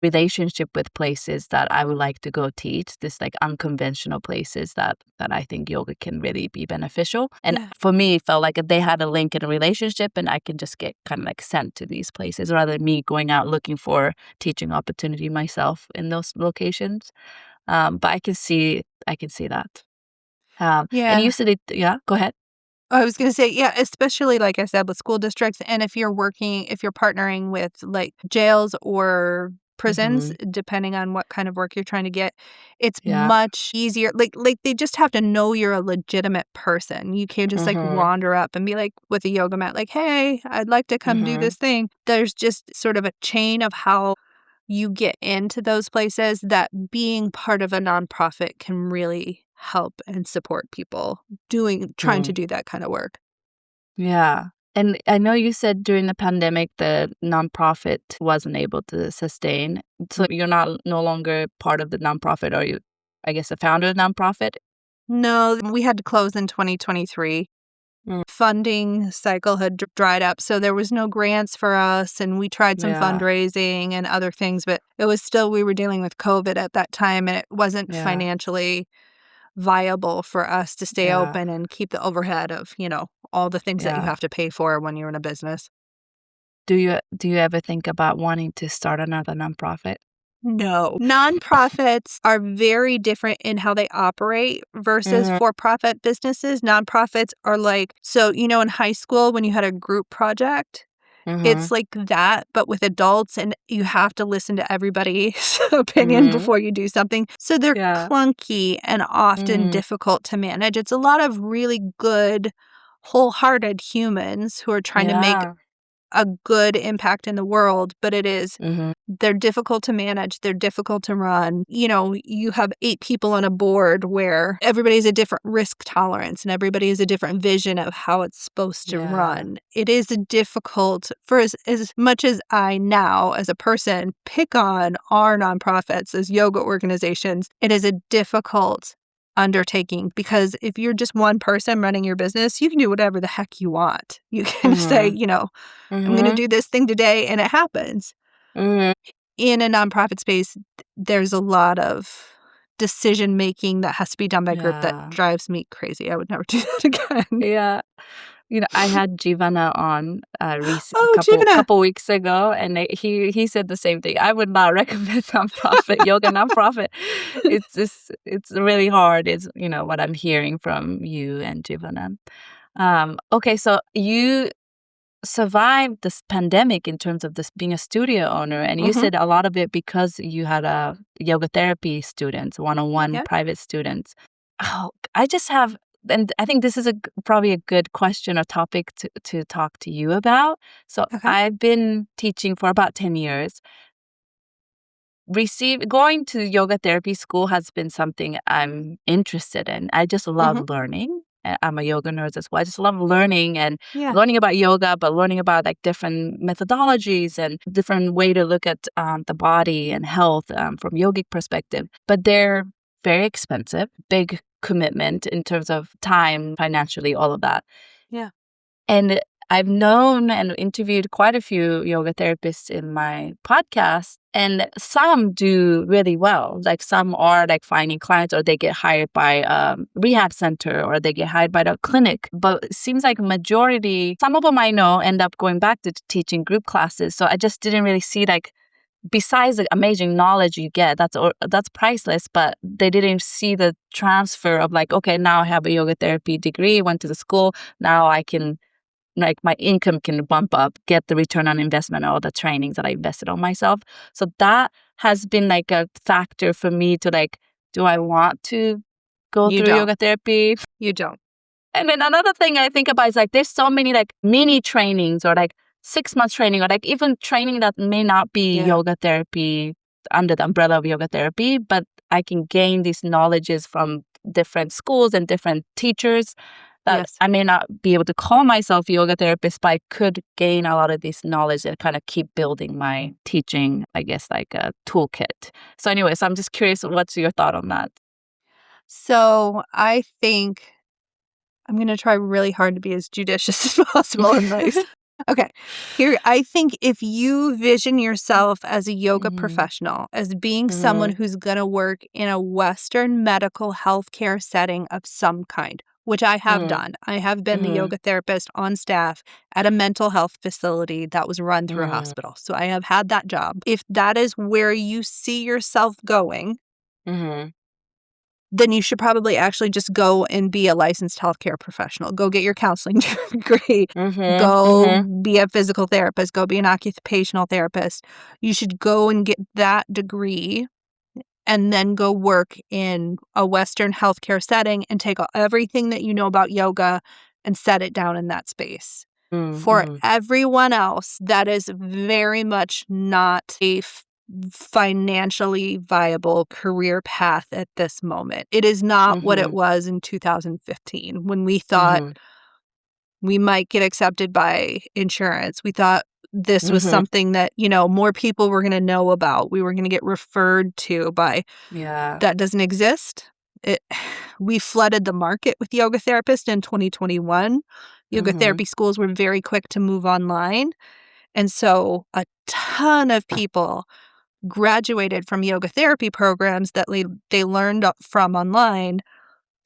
relationship with places that I would like to go teach, this like unconventional places that I think yoga can really be beneficial. And Yeah. for me, it felt like they had a link in a relationship, and I can just get kind of like sent to these places rather than me going out looking for teaching opportunity myself in those locations. But I can see that. And Yeah. you said it, yeah, go ahead. I was gonna say, yeah, especially like I said, with school districts, and if you're partnering with like jails or prisons, Mm-hmm. depending on what kind of work you're trying to get, it's Yeah. much easier. Like they just have to know you're a legitimate person. You can't just like Mm-hmm. wander up and be like with a yoga mat, like, hey, I'd like to come do Mm-hmm. this thing. There's just sort of a chain of how you get into those places that being part of a nonprofit can really help and support people trying to do that kind of work. Yeah. And I know you said during the pandemic the nonprofit wasn't able to sustain. So you're not no longer part of the nonprofit, or you, I guess, the founder of the nonprofit? No, we had to close in 2023. Mm, Funding cycle had dried up, so there was no grants for us, and we tried some yeah. fundraising and other things, but it was still, we were dealing with COVID at that time, and it wasn't Yeah. financially viable for us to stay Yeah. open and keep the overhead of, all the things that you Yeah. have to pay for when you're in a business. Do you ever think about wanting to start another nonprofit? No. Nonprofits are very different in how they operate versus Mhm. for-profit businesses. Nonprofits are like, so, in high school when you had a group project, it's Mhm. like that, but with adults, and you have to listen to everybody's opinion Mhm. before you do something. So they're Yeah. clunky and often Mhm. difficult to manage. It's a lot of really good, wholehearted humans who are trying to make Yeah. a good impact in the world, but Mhm. they're difficult to manage, they're difficult to run. You have 8 people on a board where everybody has a different risk tolerance and everybody has a different vision of how it's supposed to Yeah. run. It is a difficult for as much as I now as a person pick on our nonprofits as yoga organizations, it is a difficult undertaking because if you're just one person running your business, you can do whatever the heck you want. You can say, Mhm. I'm going to Mhm. do this thing today, and it happens. Mhm. In a nonprofit space, there's a lot of decision making that has to be done by group that Yeah. drives me crazy. I would never do that again. Yeah. I had Jivana on a Oh, couple Jivana. couple weeks ago, and he said the same thing. I would not recommend nonprofit yoga nonprofit. It's really hard. Is what I'm hearing from you and Jivana. Okay, so you survived this pandemic in terms of this being a studio owner, and you Mhm. said a lot of it because you had a yoga therapy students, one-on-one Yeah. private students. Oh, I just have, and I think this is probably a good question or topic to talk to you about. So Okay. I've been teaching for about 10 years. Going to yoga therapy school has been something I'm interested in. I just Mhm. love learning. I'm a yoga nurse as well. I just love learning and Yeah. learning about yoga, but learning about like different methodologies and different way to look at the body and health from yogic perspective. But they're very expensive, big commitment in terms of time, financially, all of that. Yeah. And I've known and interviewed quite a few yoga therapists in my podcast, and some do really well. Like some are like finding clients, or they get hired by a rehab center, or they get hired by the clinic. But it seems like majority, some of them I know end up going back to teaching group classes. So I just didn't really see like, besides the amazing knowledge you get, that's priceless, but they didn't see the transfer of like, okay, now I have a yoga therapy degree, went to the school, now I can, like, my income can bump up, get the return on investment, all the trainings that I invested on myself. So that has been like a factor for me to like, do I want to go You through don't. yoga therapy? You don't. And then another thing I think about is like, there's so many like mini trainings or like 6 months training or like even training that may not be Yeah. yoga therapy under the umbrella of yoga therapy, but I can gain these knowledges from different schools and different teachers that Yes. I may not be able to call myself a yoga therapist, but I could gain a lot of this knowledge and kind of keep building my teaching, I guess, like a toolkit. So anyway, so I'm just curious, what's your thought on that? So I think I'm going to try really hard to be as judicious as possible and nice. Okay. Here, I think if you vision yourself as a yoga Mm-hmm. professional, as being someone Mm-hmm. who's going to work in a Western medical healthcare setting of some kind, which I have done. I have been the Mm-hmm. yoga therapist on staff at a mental health facility that was run through a Mm-hmm. hospital. So I have had that job. If that is where you see yourself going, Mm-hmm. then you should probably actually just go and be a licensed healthcare professional. Go get your counseling degree. Mhm, Go mhm, be a physical therapist. Go be an occupational therapist. You should go and get that degree and then go work in a Western healthcare setting and take everything that you know about yoga and set it down in that space. mm, For mhm, everyone else, that is very much not a financially viable career path at this moment. It is not what it mhm, was in 2015 when we thought mhm, we might get accepted by insurance. We thought this was mhm. something that, more people were going to know about. We were going to get referred to by. Yeah. That doesn't exist. It We flooded the market with yoga therapists in 2021. Yoga Mhm, therapy schools were very quick to move online. And so a ton of people graduated from yoga therapy programs that they learned from online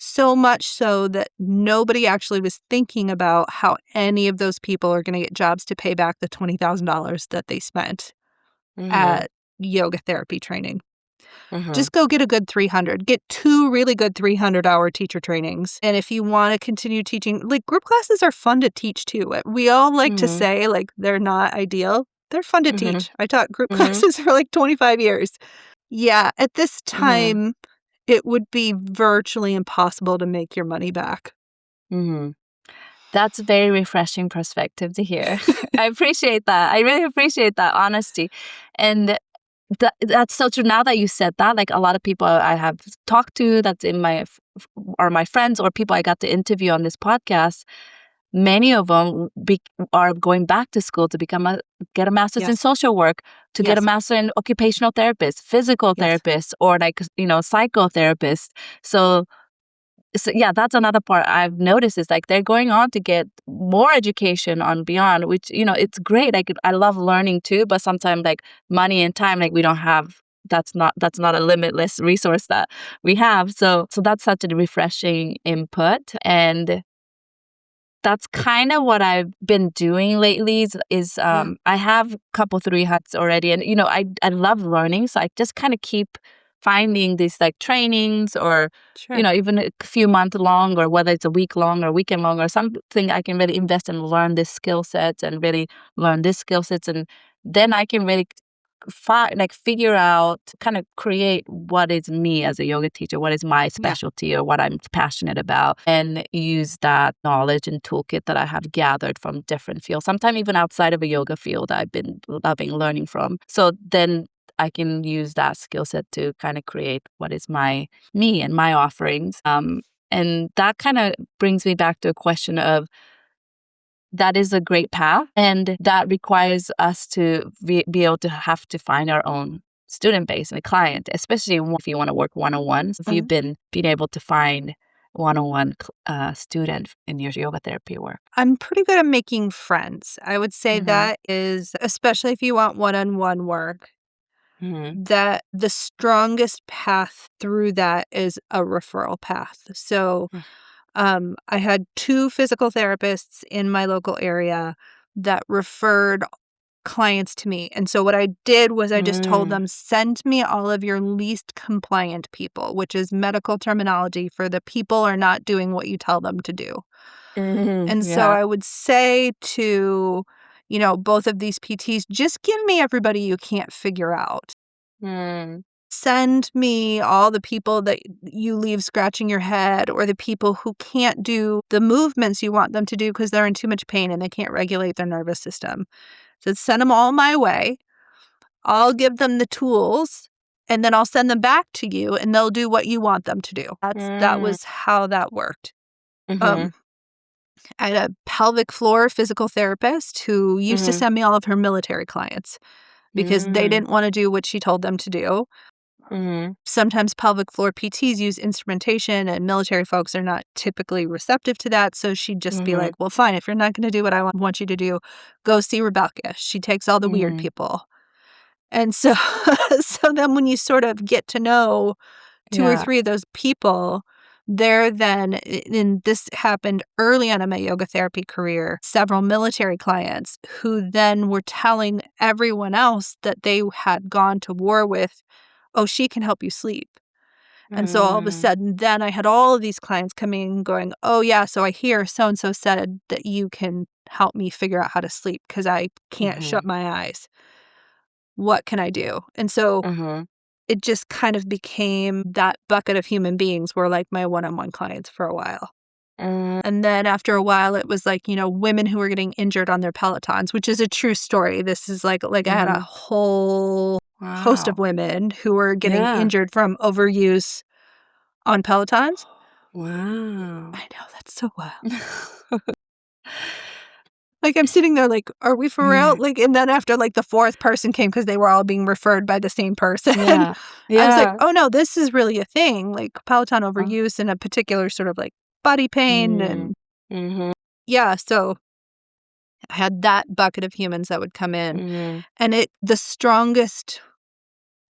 So much so that nobody actually was thinking about how any of those people are going to get jobs to pay back the $20,000 that they spent Mhm. at yoga therapy training. Mhm. Just go get a good 300. Get 2 really good 300-hour teacher trainings. And if you want to continue teaching, like, group classes are fun to teach too. We all like to Mhm. say, like, they're not ideal. They're fun to Mhm. teach. I taught group Mhm. classes for like 25 years. Yeah, at this Mhm. time, it would be virtually impossible to make your money back. Mhm. That's a very refreshing perspective to hear. I appreciate that. I really appreciate that honesty. And that's so true. Now that you said that, like a lot of people I have talked to that's in my or my friends or people I got to interview on this podcast, many of them are going back to school to get a master's in Yes. social work, to get a Yes. master in occupational therapist, physical Yes. therapist, or like, psychotherapist. So yeah, that's another part I've noticed is like they're going on to get more education on beyond, which, it's great. Like I love learning too, but sometimes like money and time, like we don't have, that's not a limitless resource that we have. So that's such a refreshing input. And that's kind of what I've been doing lately Yeah. I have a couple 3 hats already, and I love learning, so I just kind of keep finding these like trainings or Sure. even a few month long, or whether it's a week long or weekend long or something I can really invest and learn this skill sets and really learn this skill sets, and then I can really figure out, kind of create what is me as a yoga teacher, what is my Yeah. specialty or what I'm passionate about, and use that knowledge and toolkit that I have gathered from different fields, sometimes even outside of a yoga field I've been loving learning from. So then I can use that skill set to kind of create what is me and my offerings. And that kind of brings me back to a question of, that is a great path, and that requires us to be able to have to find our own student base and a client, especially if you want to work one-on-one. If you've been able to find one-on-one student in your yoga therapy work. I'm pretty good at making friends. I would say Mm-hmm. that is, especially if you want one-on-one work, Mm-hmm. that the strongest path through that is a referral path. So, I had 2 physical therapists in my local area that referred clients to me. And so what I did was I just told Mm-hmm. them, send me all of your least compliant people, which is medical terminology for the people are not doing what you tell them to do. And so Yeah. I would say to, both of these PTs, just give me everybody you can't figure out. Mm. Send me all the people that you leave scratching your head, or the people who can't do the movements you want them to do because they're in too much pain and they can't regulate their nervous system. So send them all my way. I'll give them the tools, and then I'll send them back to you, and they'll do what you want them to do. That Mm. was how that worked. Mm-hmm. Um, I had a pelvic floor physical therapist who used to Mm-hmm. send me all of her military clients because they Mm. didn't want to do what she told them to do. Mm-hmm. Sometimes pelvic floor PTs use instrumentation, and military folks are not typically receptive to that. So she'd just be Mm-hmm. like, well, fine, if you're not going to do what I want you to do, go see Rebecca. She takes all the weird Mm-hmm. people. And so, so then when you sort of get to know 2 or Yeah. 3 of those people, they're then, and this happened early on in my yoga therapy career, several military clients who then were telling everyone else that they had gone to war with, oh, she can help you sleep. And so all of a Mm. sudden, then I had all of these clients coming and going, oh, yeah, so I hear so-and-so said that you can help me figure out how to sleep because I can't Mm-hmm. shut my eyes. What can I do? And so Mm-hmm. it just kind of became that bucket of human beings were like my one-on-one clients for a while. Mm. And then after a while, it was like, women who were getting injured on their Pelotons, which is a true story. This is like I had a Mm-hmm. whole host of Wow. women who were getting Yeah. injured from overuse on Pelotons. Wow. I know, that's so wild. Like, I'm sitting there like, "Are we for real?" Yeah. Like, and then after, like, the 4th person came because they were all being referred by the same person, Yeah. I was like, Yeah. "Oh, no, this is really a thing." Like, Peloton Uh, overuse and a particular sort of, like, body pain mm. and Mhm. yeah, so I had that bucket of humans that would come in, Mhm. and the strongest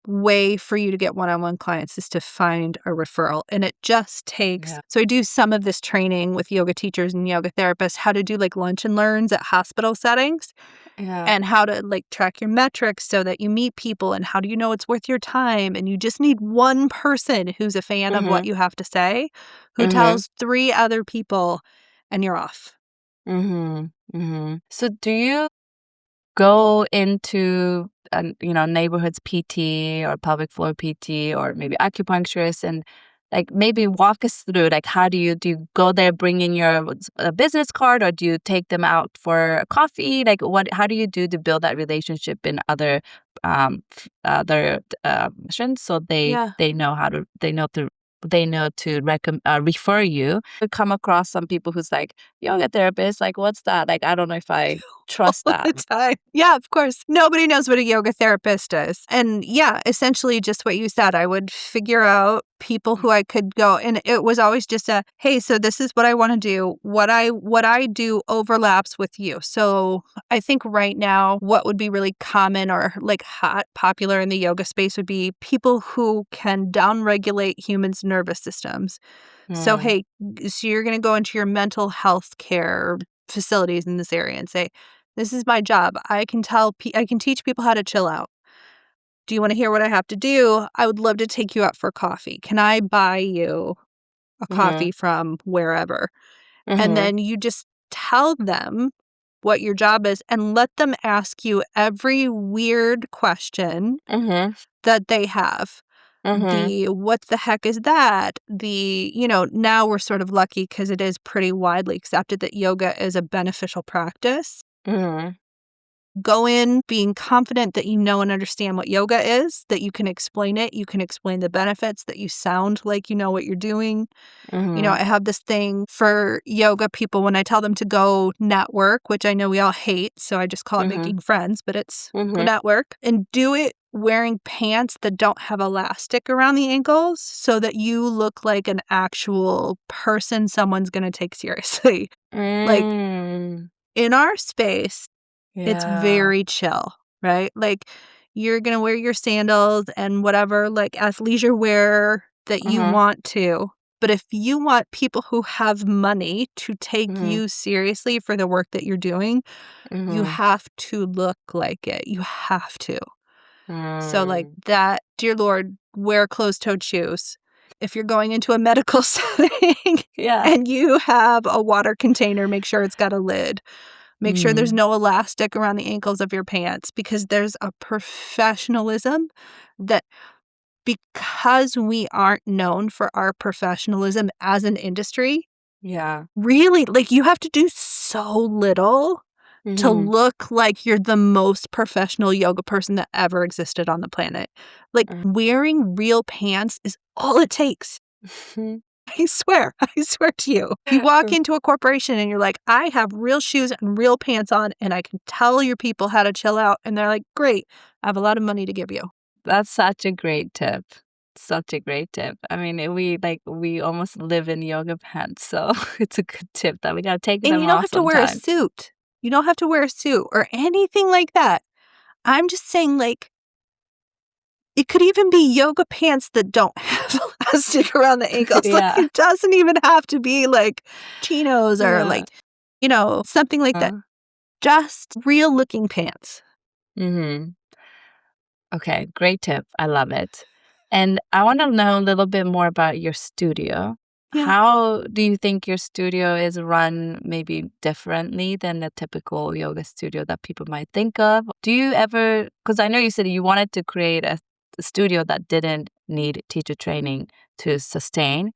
way for you to get one-on-one clients is to find a referral. And it just takes, so I do some of this training with yoga teachers and yoga therapists, how to do like lunch and learns at hospital settings Yeah. and how to like track your metrics so that you meet people and how do you know it's worth your time. And you just need one person who's a fan of what you have to say, who tells 3 other people, and you're off. So do you go into neighborhoods PT or pelvic floor PT or maybe acupuncturist and like maybe walk us through like how do you go there bringing your business card or do you take them out for a coffee, like how do you do to build that relationship in other missions so they know how to refer you. We come across some people who's like yoga therapist, like what's that, like I don't know if I trust All that. the time. Yeah, of course. Nobody knows what a yoga therapist is. And yeah, essentially just what you said. I would figure out people who I could go. And it was always just hey, so this is what I want to do. What I do overlaps with you. So I think right now what would be really common or like hot, popular in the yoga space would be people who can downregulate humans' nervous systems. So, hey, so you're going to go into your mental health care facilities in this area and say, this is my job. I can teach people how to chill out. Do you want to hear what I have to do? I would love to take you out for coffee. Can I buy you a coffee from wherever? And then you just tell them what your job is and let them ask you every weird question that they have. The what the heck is that? Now we're sort of lucky because it is pretty widely accepted that yoga is a beneficial practice. Go in being confident that you know and understand what yoga is, that you can explain it, you can explain the benefits, that you sound like you know what you're doing. I have this thing for yoga people when I tell them to go network, which I know we all hate, so I just call it making friends, but it's go network. And do it wearing pants that don't have elastic around the ankles so that you look like an actual person someone's going to take seriously. Like in our space, it's very chill, right? Like you're going to wear your sandals and whatever like athleisure wear that you want to. But if you want people who have money to take you seriously for the work that you're doing, you have to look like it. You have to. So like that, dear Lord, wear closed-toed shoes. If you're going into a medical setting and you have a water container, make sure it's got a lid. Make sure there's no elastic around the ankles of your pants because there's a professionalism that because we aren't known for our professionalism as an industry, really, like you have to do so little to look like you're the most professional yoga person that ever existed on the planet. Like wearing real pants is all it takes. I swear to you. You walk into a corporation and you're like, I have real shoes and real pants on and I can tell your people how to chill out. And they're like, great, I have a lot of money to give you. That's such a great tip. Such a great tip. I mean, we almost live in yoga pants, so it's a good tip that we gotta take them off. And you don't have to wear a suit. You don't have to wear a suit or anything like that. I'm just saying, like, it could even be yoga pants that don't have elastic around the ankles. Like, it doesn't even have to be like chinos or like, something like that. Just real looking pants. Okay, great tip. I love it. And I want to know a little bit more about your studio. Yeah. How do you think your studio is run maybe differently than a typical yoga studio that people might think of? Do you ever, because I know you said you wanted to create a studio that didn't need teacher training to sustain.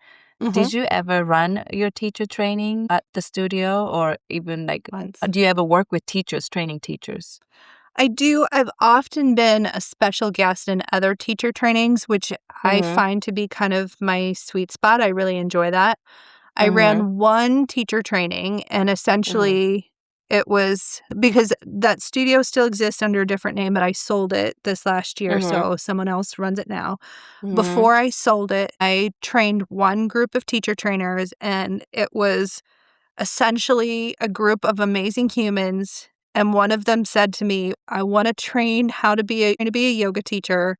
Did you ever run your teacher training at the studio or even like, do you ever work with teachers, training teachers? I do. I've often been a special guest in other teacher trainings, which I find to be kind of my sweet spot. I really enjoy that. I ran one teacher training and essentially it was because that studio still exists under a different name, but I sold it this last year. So someone else runs it now. Before I sold it, I trained one group of teacher trainers and it was essentially a group of amazing humans. And one of them said to me, I want to train how to be a yoga teacher.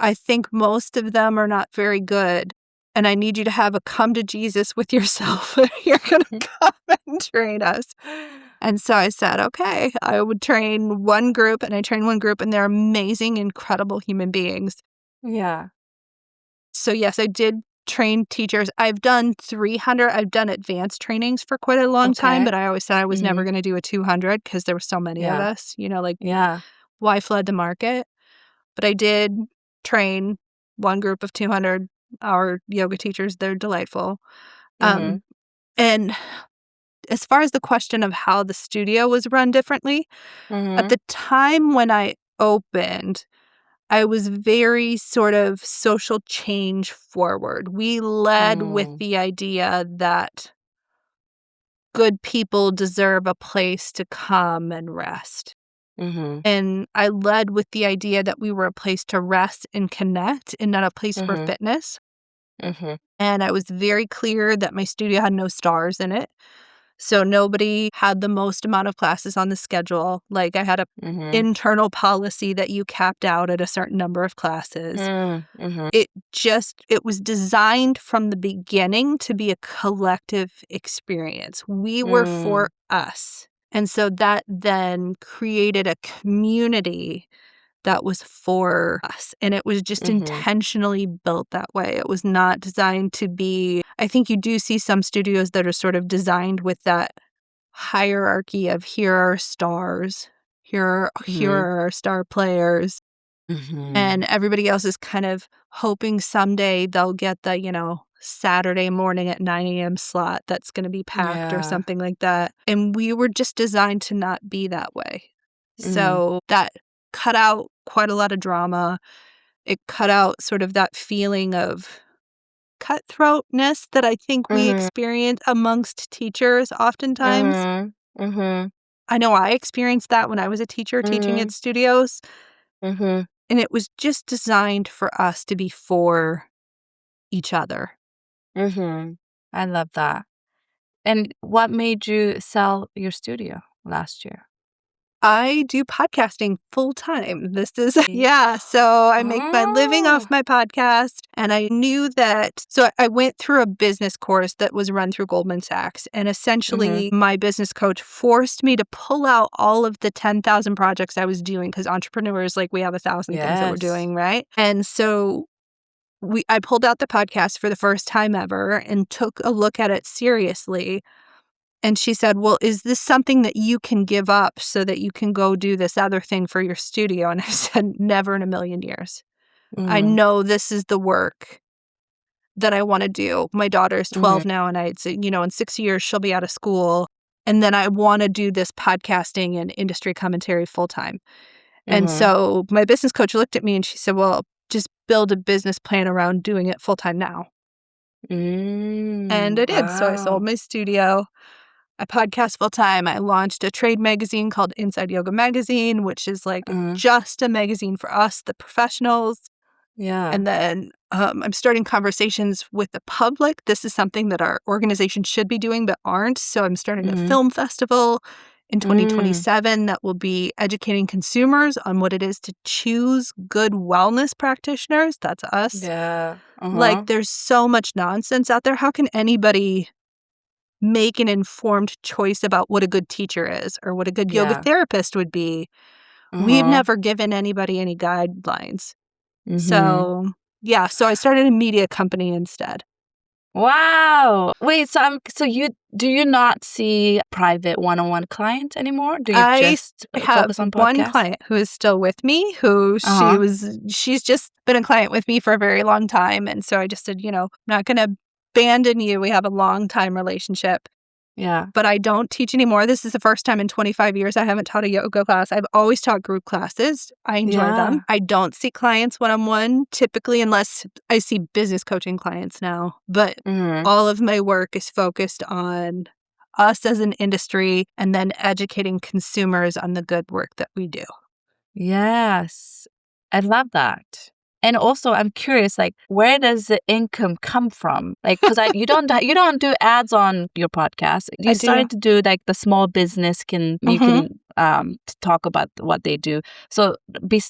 I think most of them are not very good. And I need you to have a come to Jesus with yourself. You're going to come and train us. And so I said, okay, I would train one group, and I trained one group, and they're amazing, incredible human beings. Yeah. So yes, I did train teachers. I've done advanced trainings for quite a long time, Okay. but I always said I was never Mhm. going to do a 200 because there were so many of Yeah. us, like Yeah. why flood the market? But I did train one group of 200 our yoga teachers. They're delightful. Mhm. And as far as the question of how the studio was run differently, at Mhm. the time when I opened, I was very sort of social change forward. We led with Mm. the idea that good people deserve a place to come and rest. Mhm. And I led with the idea that we were a place to rest and connect and not a place for Mhm. fitness. Mhm. And I was very clear that my studio had no stars in it. So nobody had the most amount of classes on the schedule. Like I had a Mhm. internal policy that you capped out at a certain number of classes. Mhm. It was designed from the beginning to be a collective experience. We were for Mm. us. And so that then created a community that was for us. And it was just Mhm. intentionally built that way. It was not designed to be, I think you do see some studios that are sort of designed with that hierarchy of here are stars, here Mhm. are our star players, and Mhm. everybody else is kind of hoping someday they'll get the, Saturday morning at 9 a.m. slot that's going to be packed or Yeah. something like that. And we were just designed to not be that way. Mhm. So that cut out quite a lot of drama. It cut out sort of that feeling of cutthroatness that I think we Mhm. experience amongst teachers oftentimes. Mhm. Mhm. I know I experienced that when I was a teacher teaching at Mhm. studios, Mhm. and it was just designed for us to be for each other. Mhm. I love that. And what made you sell your studio last year? I do podcasting full time. This is, yeah. So I make my living Oh. off my podcast. And I knew that. So I went through a business course that was run through Goldman Sachs. And Mhm. essentially, my business coach forced me to pull out all of the 10,000 projects I was doing because entrepreneurs, like, we have 1,000 things that we're Yes. doing, right? And so I pulled out the podcast for the first time ever and took a look at it seriously. And she said, well, is this something that you can give up so that you can go do this other thing for your studio? And I said, never in a million years. I Mhm. know this is the work that I want to do. My daughter is 12 Mhm. now, and I'd say, in 6 years, she'll be out of school. And then I want to do this podcasting and industry commentary full time. And Mhm. so my business coach looked at me and she said, well, just build a business plan around doing it full time now. And I did. So I sold Wow. my studio. I podcast full time. I launched a trade magazine called Inside Yoga Magazine, which is like Mhm. just a magazine for us, the professionals. Yeah. And then I'm starting conversations with the public. This is something that our organization should be doing but aren't. So I'm starting a Mhm. film festival in Mm. 2027 that will be educating consumers on what it is to choose good wellness practitioners. That's us. Yeah. Like, Uh-huh. there's so much nonsense out there. How can anybody make an informed choice about what a good teacher is or what a good yoga Yeah. therapist would be? We've Uh-huh. never given anybody any guidelines. Mhm. So, yeah, so I started a media company instead. Wow. Wait, so you do you not see private one-on-one clients anymore? Do you I just have focus on one podcasts? client who is still with me, who Uh-huh. she's just been a client with me for a very long time. And so I just said, I'm not going to abandon you. We have a long time relationship. Yeah. But I don't teach anymore. This is the first time in 25 years I haven't taught a yoga class. I've always taught group classes. I enjoy them. Yeah. I don't see clients one-on-one typically unless I see business coaching clients now. But Mhm. all of my work is focused on us as an industry and then educating consumers on the good work that we do. Yes. I love that. And also, I'm curious, like, where does the income come from? Like, because you don't do ads on your podcast. I You do. started to do like the small business can you Mhm. can talk about what they do. So, be,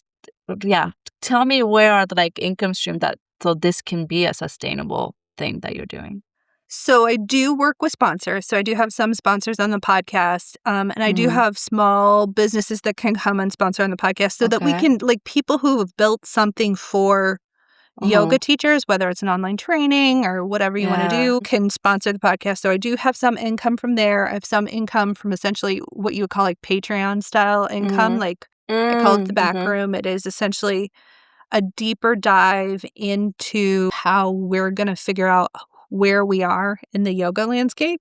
yeah, tell me where are the like income stream that so this can be a sustainable thing that you're doing. So I do work with sponsors. So I do have some sponsors on the podcast. And I do Mm-hmm. have small businesses that can come and sponsor on the podcast so that we Okay. can, like, people who have built something for yoga teachers, whether it's an online training or whatever you want to Yeah. do, can sponsor the podcast. So I do have some income from there. I have some income from essentially what you would call like Patreon style income. Mm-hmm. Like I call it the back Mm-hmm. room. It is essentially a deeper dive into how we're going to figure out where we are in the yoga landscape.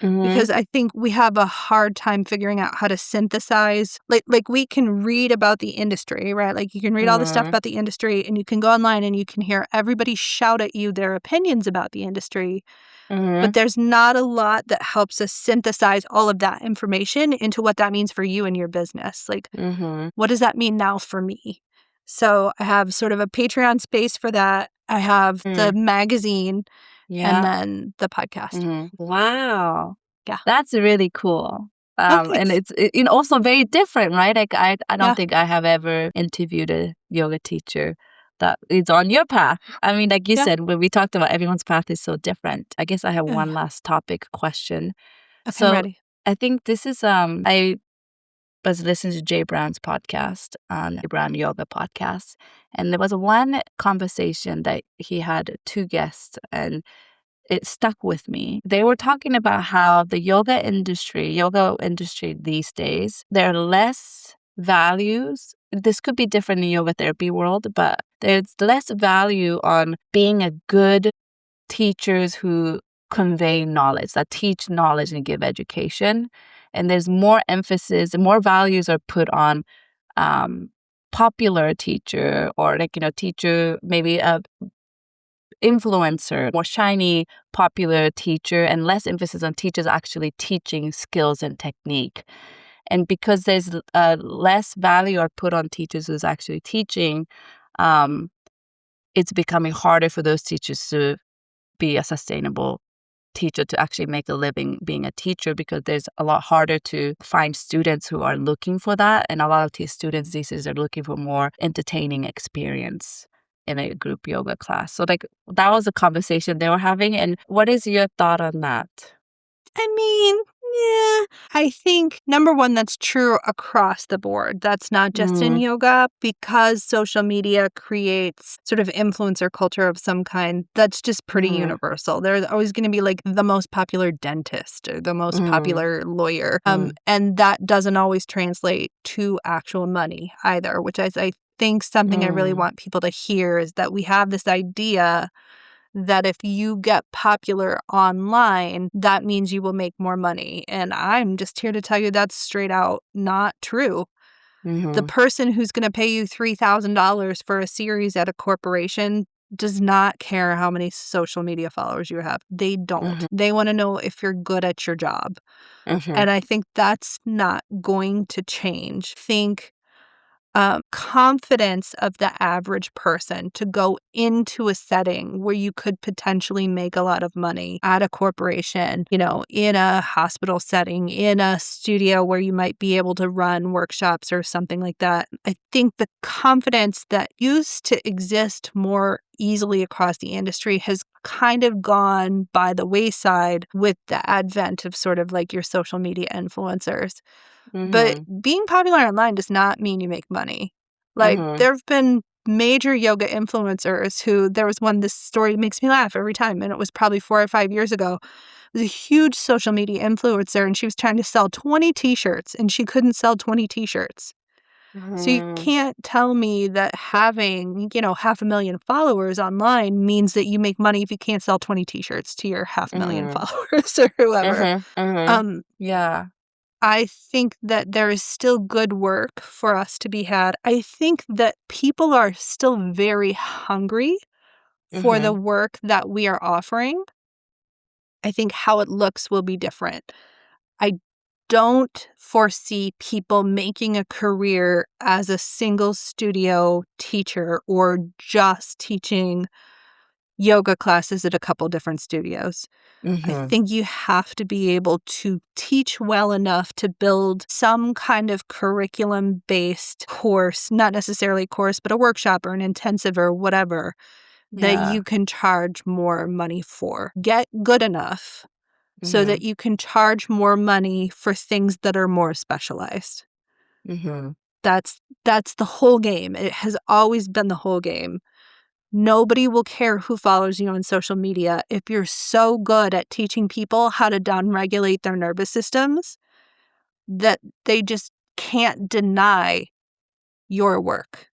Mm-hmm. Because I think we have a hard time figuring out how to synthesize. Like we can read about the industry, right? Like you can read all the stuff about the industry and you can go online and you can hear everybody shout at you their opinions about the industry. Mm-hmm. But there's not a lot that helps us synthesize all of that information into what that means for you and your business. Like, Mm-hmm. what does that mean now for me? So I have sort of a Patreon space for that. I have the magazine and Yeah. then the podcast. Wow. Yeah. That's really cool. Oh, And thanks. it's also very different, right? Like I don't Yeah. think I have ever interviewed a yoga teacher that is on your path. I mean, like you Yeah. said, when we talked about everyone's path is so different. I guess I have one last topic question. Okay, I'm So ready. I think this is I was listening to Jay Brown's podcast on Jay Brown Yoga podcast, and there was one conversation that he had two guests, and it stuck with me. They were talking about how the yoga industry these days, there are less values. This could be different in yoga therapy world, but there's less value on being a good teachers who convey knowledge, that teach knowledge and give education. And there's more emphasis and more values are put on popular teacher or like, teacher, maybe a influencer, more shiny, popular teacher, and less emphasis on teachers actually teaching skills and technique. And because there's less value are put on teachers who's actually teaching, it's becoming harder for those teachers to be a sustainable teacher, to actually make a living being a teacher, because there's a lot harder to find students who are looking for that. And a lot of these students these days are looking for more entertaining experience in a group yoga class. So like that was a conversation they were having. And what is your thought on that? I mean, yeah, I think number one, that's true across the board. That's not just in yoga, because social media creates sort of influencer culture of some kind. That's just pretty universal. There's always going to be like the most popular dentist or the most popular lawyer. And that doesn't always translate to actual money either, which I think something I really want people to hear is that we have this idea that if you get popular online, that means you will make more money. And I'm just here to tell you that's straight out not true. The person who's going to pay you $3,000 for a series at a corporation does not care how many social media followers you have. They don't. They want to know if you're good at your job. And I think that's not going to change. Think confidence of the average person to go into a setting where you could potentially make a lot of money at a corporation, in a hospital setting, in a studio where you might be able to run workshops or something like that. I think the confidence that used to exist more easily across the industry has kind of gone by the wayside with the advent of sort of like your social media influencers. But being popular online does not mean you make money. Like, there have been major yoga influencers who, there was one, this story makes me laugh every time, and it was probably 4 or 5 years ago. It was a huge social media influencer, and she was trying to sell 20 T-shirts, and she couldn't sell 20 T-shirts. So you can't tell me that having, 500,000 followers online means that you make money if you can't sell 20 T-shirts to your 500,000 followers or whoever. Yeah. I think that there is still good work for us to be had. I think that people are still very hungry for the work that we are offering. I think how it looks will be different. I don't foresee people making a career as a single studio teacher or just teaching yoga classes at a couple different studios. I think you have to be able to teach well enough to build some kind of curriculum-based course, not necessarily a course, but a workshop or an intensive or whatever that you can charge more money for. Get good enough so that you can charge more money for things that are more specialized. That's the whole game. It has always been the whole game. Nobody will care who follows you on social media if you're so good at teaching people how to downregulate their nervous systems that they just can't deny your work.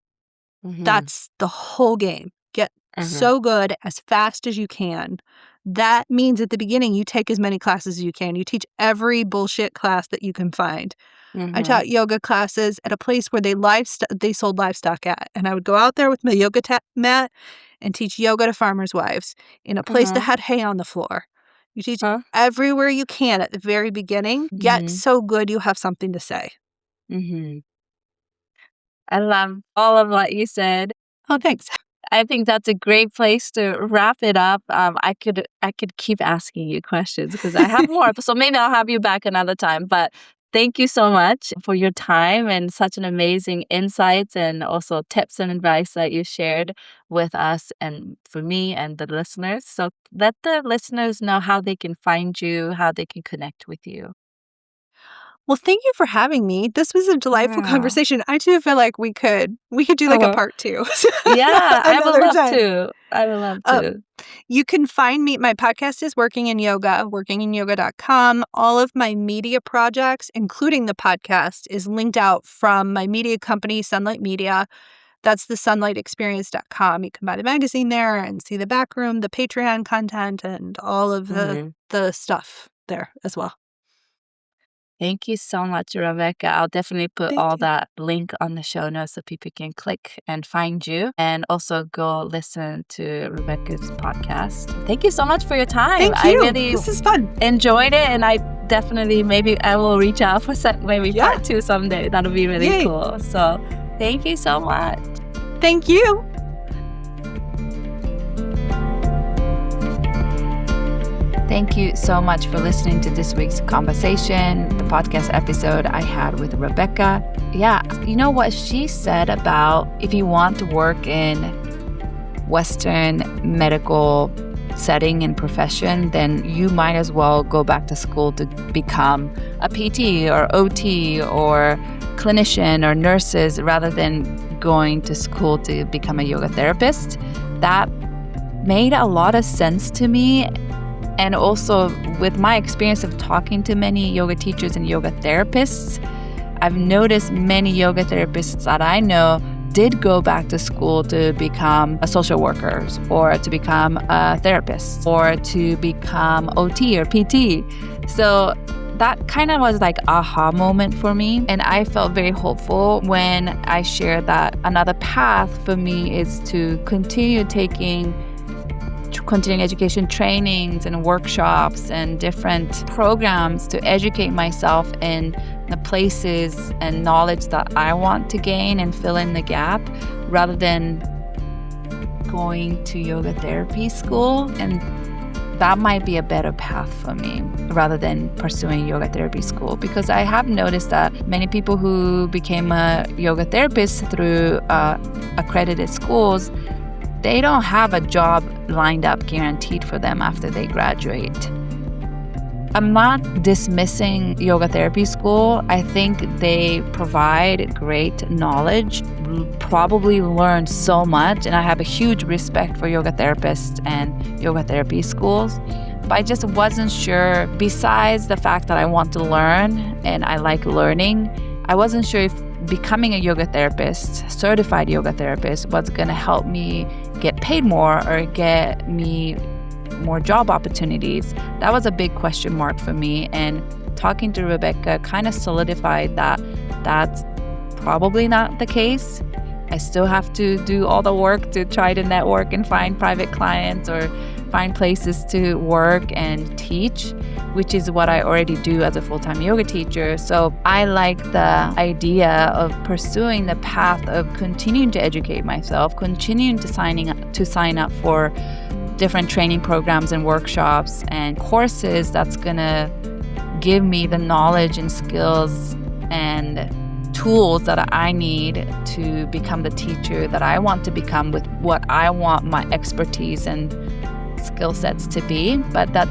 That's the whole game. Get so good as fast as you can. That means at the beginning, you take as many classes as you can. You teach every bullshit class that you can find. I taught yoga classes at a place where they sold livestock at. And I would go out there with my yoga mat and teach yoga to farmers' wives in a place that had hay on the floor. You teach everywhere you can at the very beginning. Get so good you have something to say. I love all of what you said. Oh, thanks. I think that's a great place to wrap it up. I could keep asking you questions because I have more. So maybe I'll have you back another time. But thank you so much for your time and such an amazing insights and also tips and advice that you shared with us and for me and the listeners. So let the listeners know how they can find you, how they can connect with you. Well, thank you for having me. This was a delightful conversation. I too feel like we could do like a part 2. Yeah, I would love to. I would love to. You can find me. My podcast is Working in Yoga, workinginyoga.com. All of my media projects, including the podcast, is linked out from my media company, Sunlight Media. That's the sunlightexperience.com. You can buy the magazine there and see the back room, the Patreon content, and all of the stuff there as well. Thank you so much, Rebecca. I'll definitely put all that link on the show notes so people can click and find you and also go listen to Rebecca's podcast. Thank you so much for your time. Thank you. This is fun. Enjoyed it, and I definitely, maybe I will reach out for maybe part 2 someday. That'll be really cool. So thank you so much. Thank you. Thank you so much for listening to this week's conversation, the podcast episode I had with Rebecca. Yeah, you know what she said about if you want to work in Western medical setting and profession, then you might as well go back to school to become a PT or OT or clinician or nurses rather than going to school to become a yoga therapist. That made a lot of sense to me. And also, with my experience of talking to many yoga teachers and yoga therapists, I've noticed many yoga therapists that I know did go back to school to become a social worker or to become a therapist or to become OT or PT. So that kind of was like aha moment for me. And I felt very hopeful when I shared that another path for me is to continue taking continuing education trainings and workshops and different programs to educate myself in the places and knowledge that I want to gain and fill in the gap rather than going to yoga therapy school. And that might be a better path for me rather than pursuing yoga therapy school, because I have noticed that many people who became a yoga therapist through accredited schools, they don't have a job lined up guaranteed for them after they graduate. I'm not dismissing yoga therapy school. I think they provide great knowledge, probably learn so much, and I have a huge respect for yoga therapists and yoga therapy schools. But I just wasn't sure, besides the fact that I want to learn and I like learning, I wasn't sure if becoming a yoga therapist, certified yoga therapist, was going to help me get paid more or get me more job opportunities. That was a big question mark for me. And talking to Rebecca kind of solidified that that's probably not the case. I still have to do all the work to try to network and find private clients or find places to work and teach, which is what I already do as a full-time yoga teacher. So I like the idea of pursuing the path of continuing to educate myself, continuing to sign up for different training programs and workshops and courses that's going to give me the knowledge and skills and tools that I need to become the teacher that I want to become with what I want my expertise and skill sets to be. But that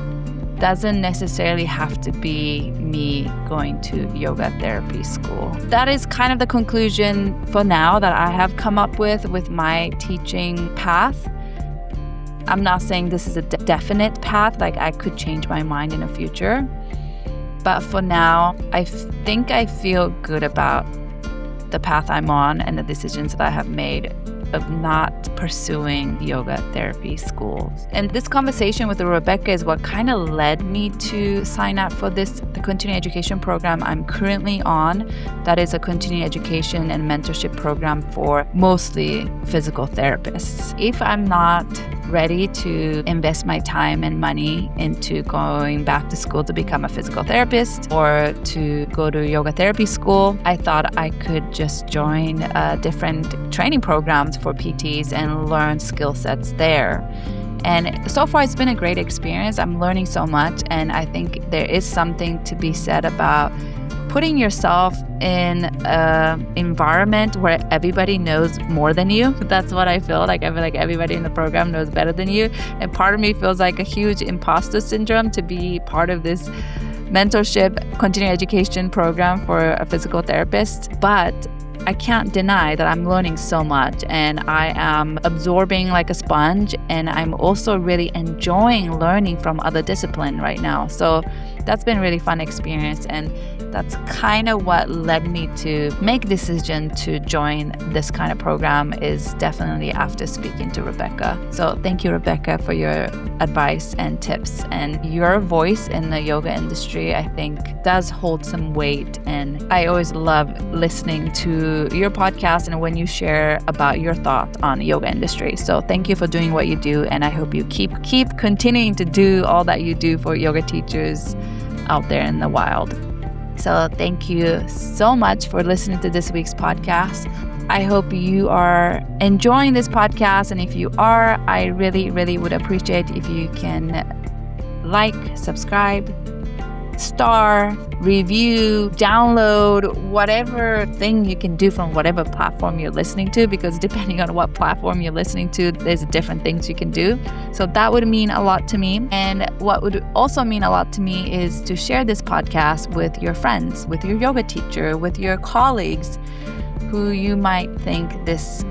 doesn't necessarily have to be me going to yoga therapy school. That is kind of the conclusion for now that I have come up with my teaching path. I'm not saying this is a definite path, like I could change my mind in the future. But for now, I think I feel good about the path I'm on and the decisions that I have made of not pursuing yoga therapy schools. And this conversation with Rebecca is what kind of led me to sign up for the continuing education program I'm currently on. That is a continuing education and mentorship program for mostly physical therapists. If I'm not ready to invest my time and money into going back to school to become a physical therapist or to go to yoga therapy school, I thought I could just join different training programs for PTs and learn skill sets there. And so far, it's been a great experience. I'm learning so much, and I think there is something to be said about putting yourself in an environment where everybody knows more than you. That's what I feel like. I feel like everybody in the program knows better than you. And part of me feels like a huge imposter syndrome to be part of this mentorship continuing education program for a physical therapist. But I can't deny that I'm learning so much and I am absorbing like a sponge, and I'm also really enjoying learning from other disciplines right now. So that's been a really fun experience, and that's kind of what led me to make a decision to join this kind of program, is definitely after speaking to Rebecca. So thank you, Rebecca, for your advice and tips. And your voice in the yoga industry, I think, does hold some weight. And I always love listening to your podcast and when you share about your thoughts on the yoga industry. So thank you for doing what you do. And I hope you keep continuing to do all that you do for yoga teachers out there in the wild. So thank you so much for listening to this week's podcast. I hope you are enjoying this podcast. And if you are, I really, really would appreciate if you can like, subscribe, star, review, download, whatever thing you can do from whatever platform you're listening to, because depending on what platform you're listening to, there's different things you can do. So that would mean a lot to me. And what would also mean a lot to me is to share this podcast with your friends, with your yoga teacher, with your colleagues who you might think this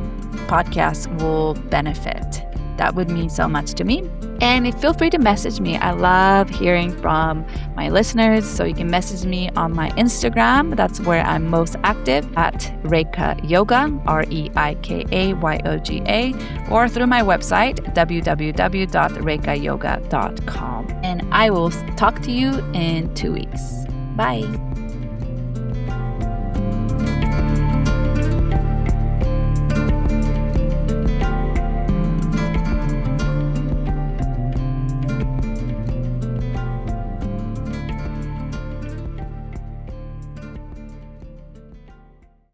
podcast will benefit. That would mean so much to me. And feel free to message me. I love hearing from my listeners. So you can message me on my Instagram. That's where I'm most active, at Reika Yoga, REIKAYOGA, or through my website, www.reikayoga.com. And I will talk to you in 2 weeks. Bye.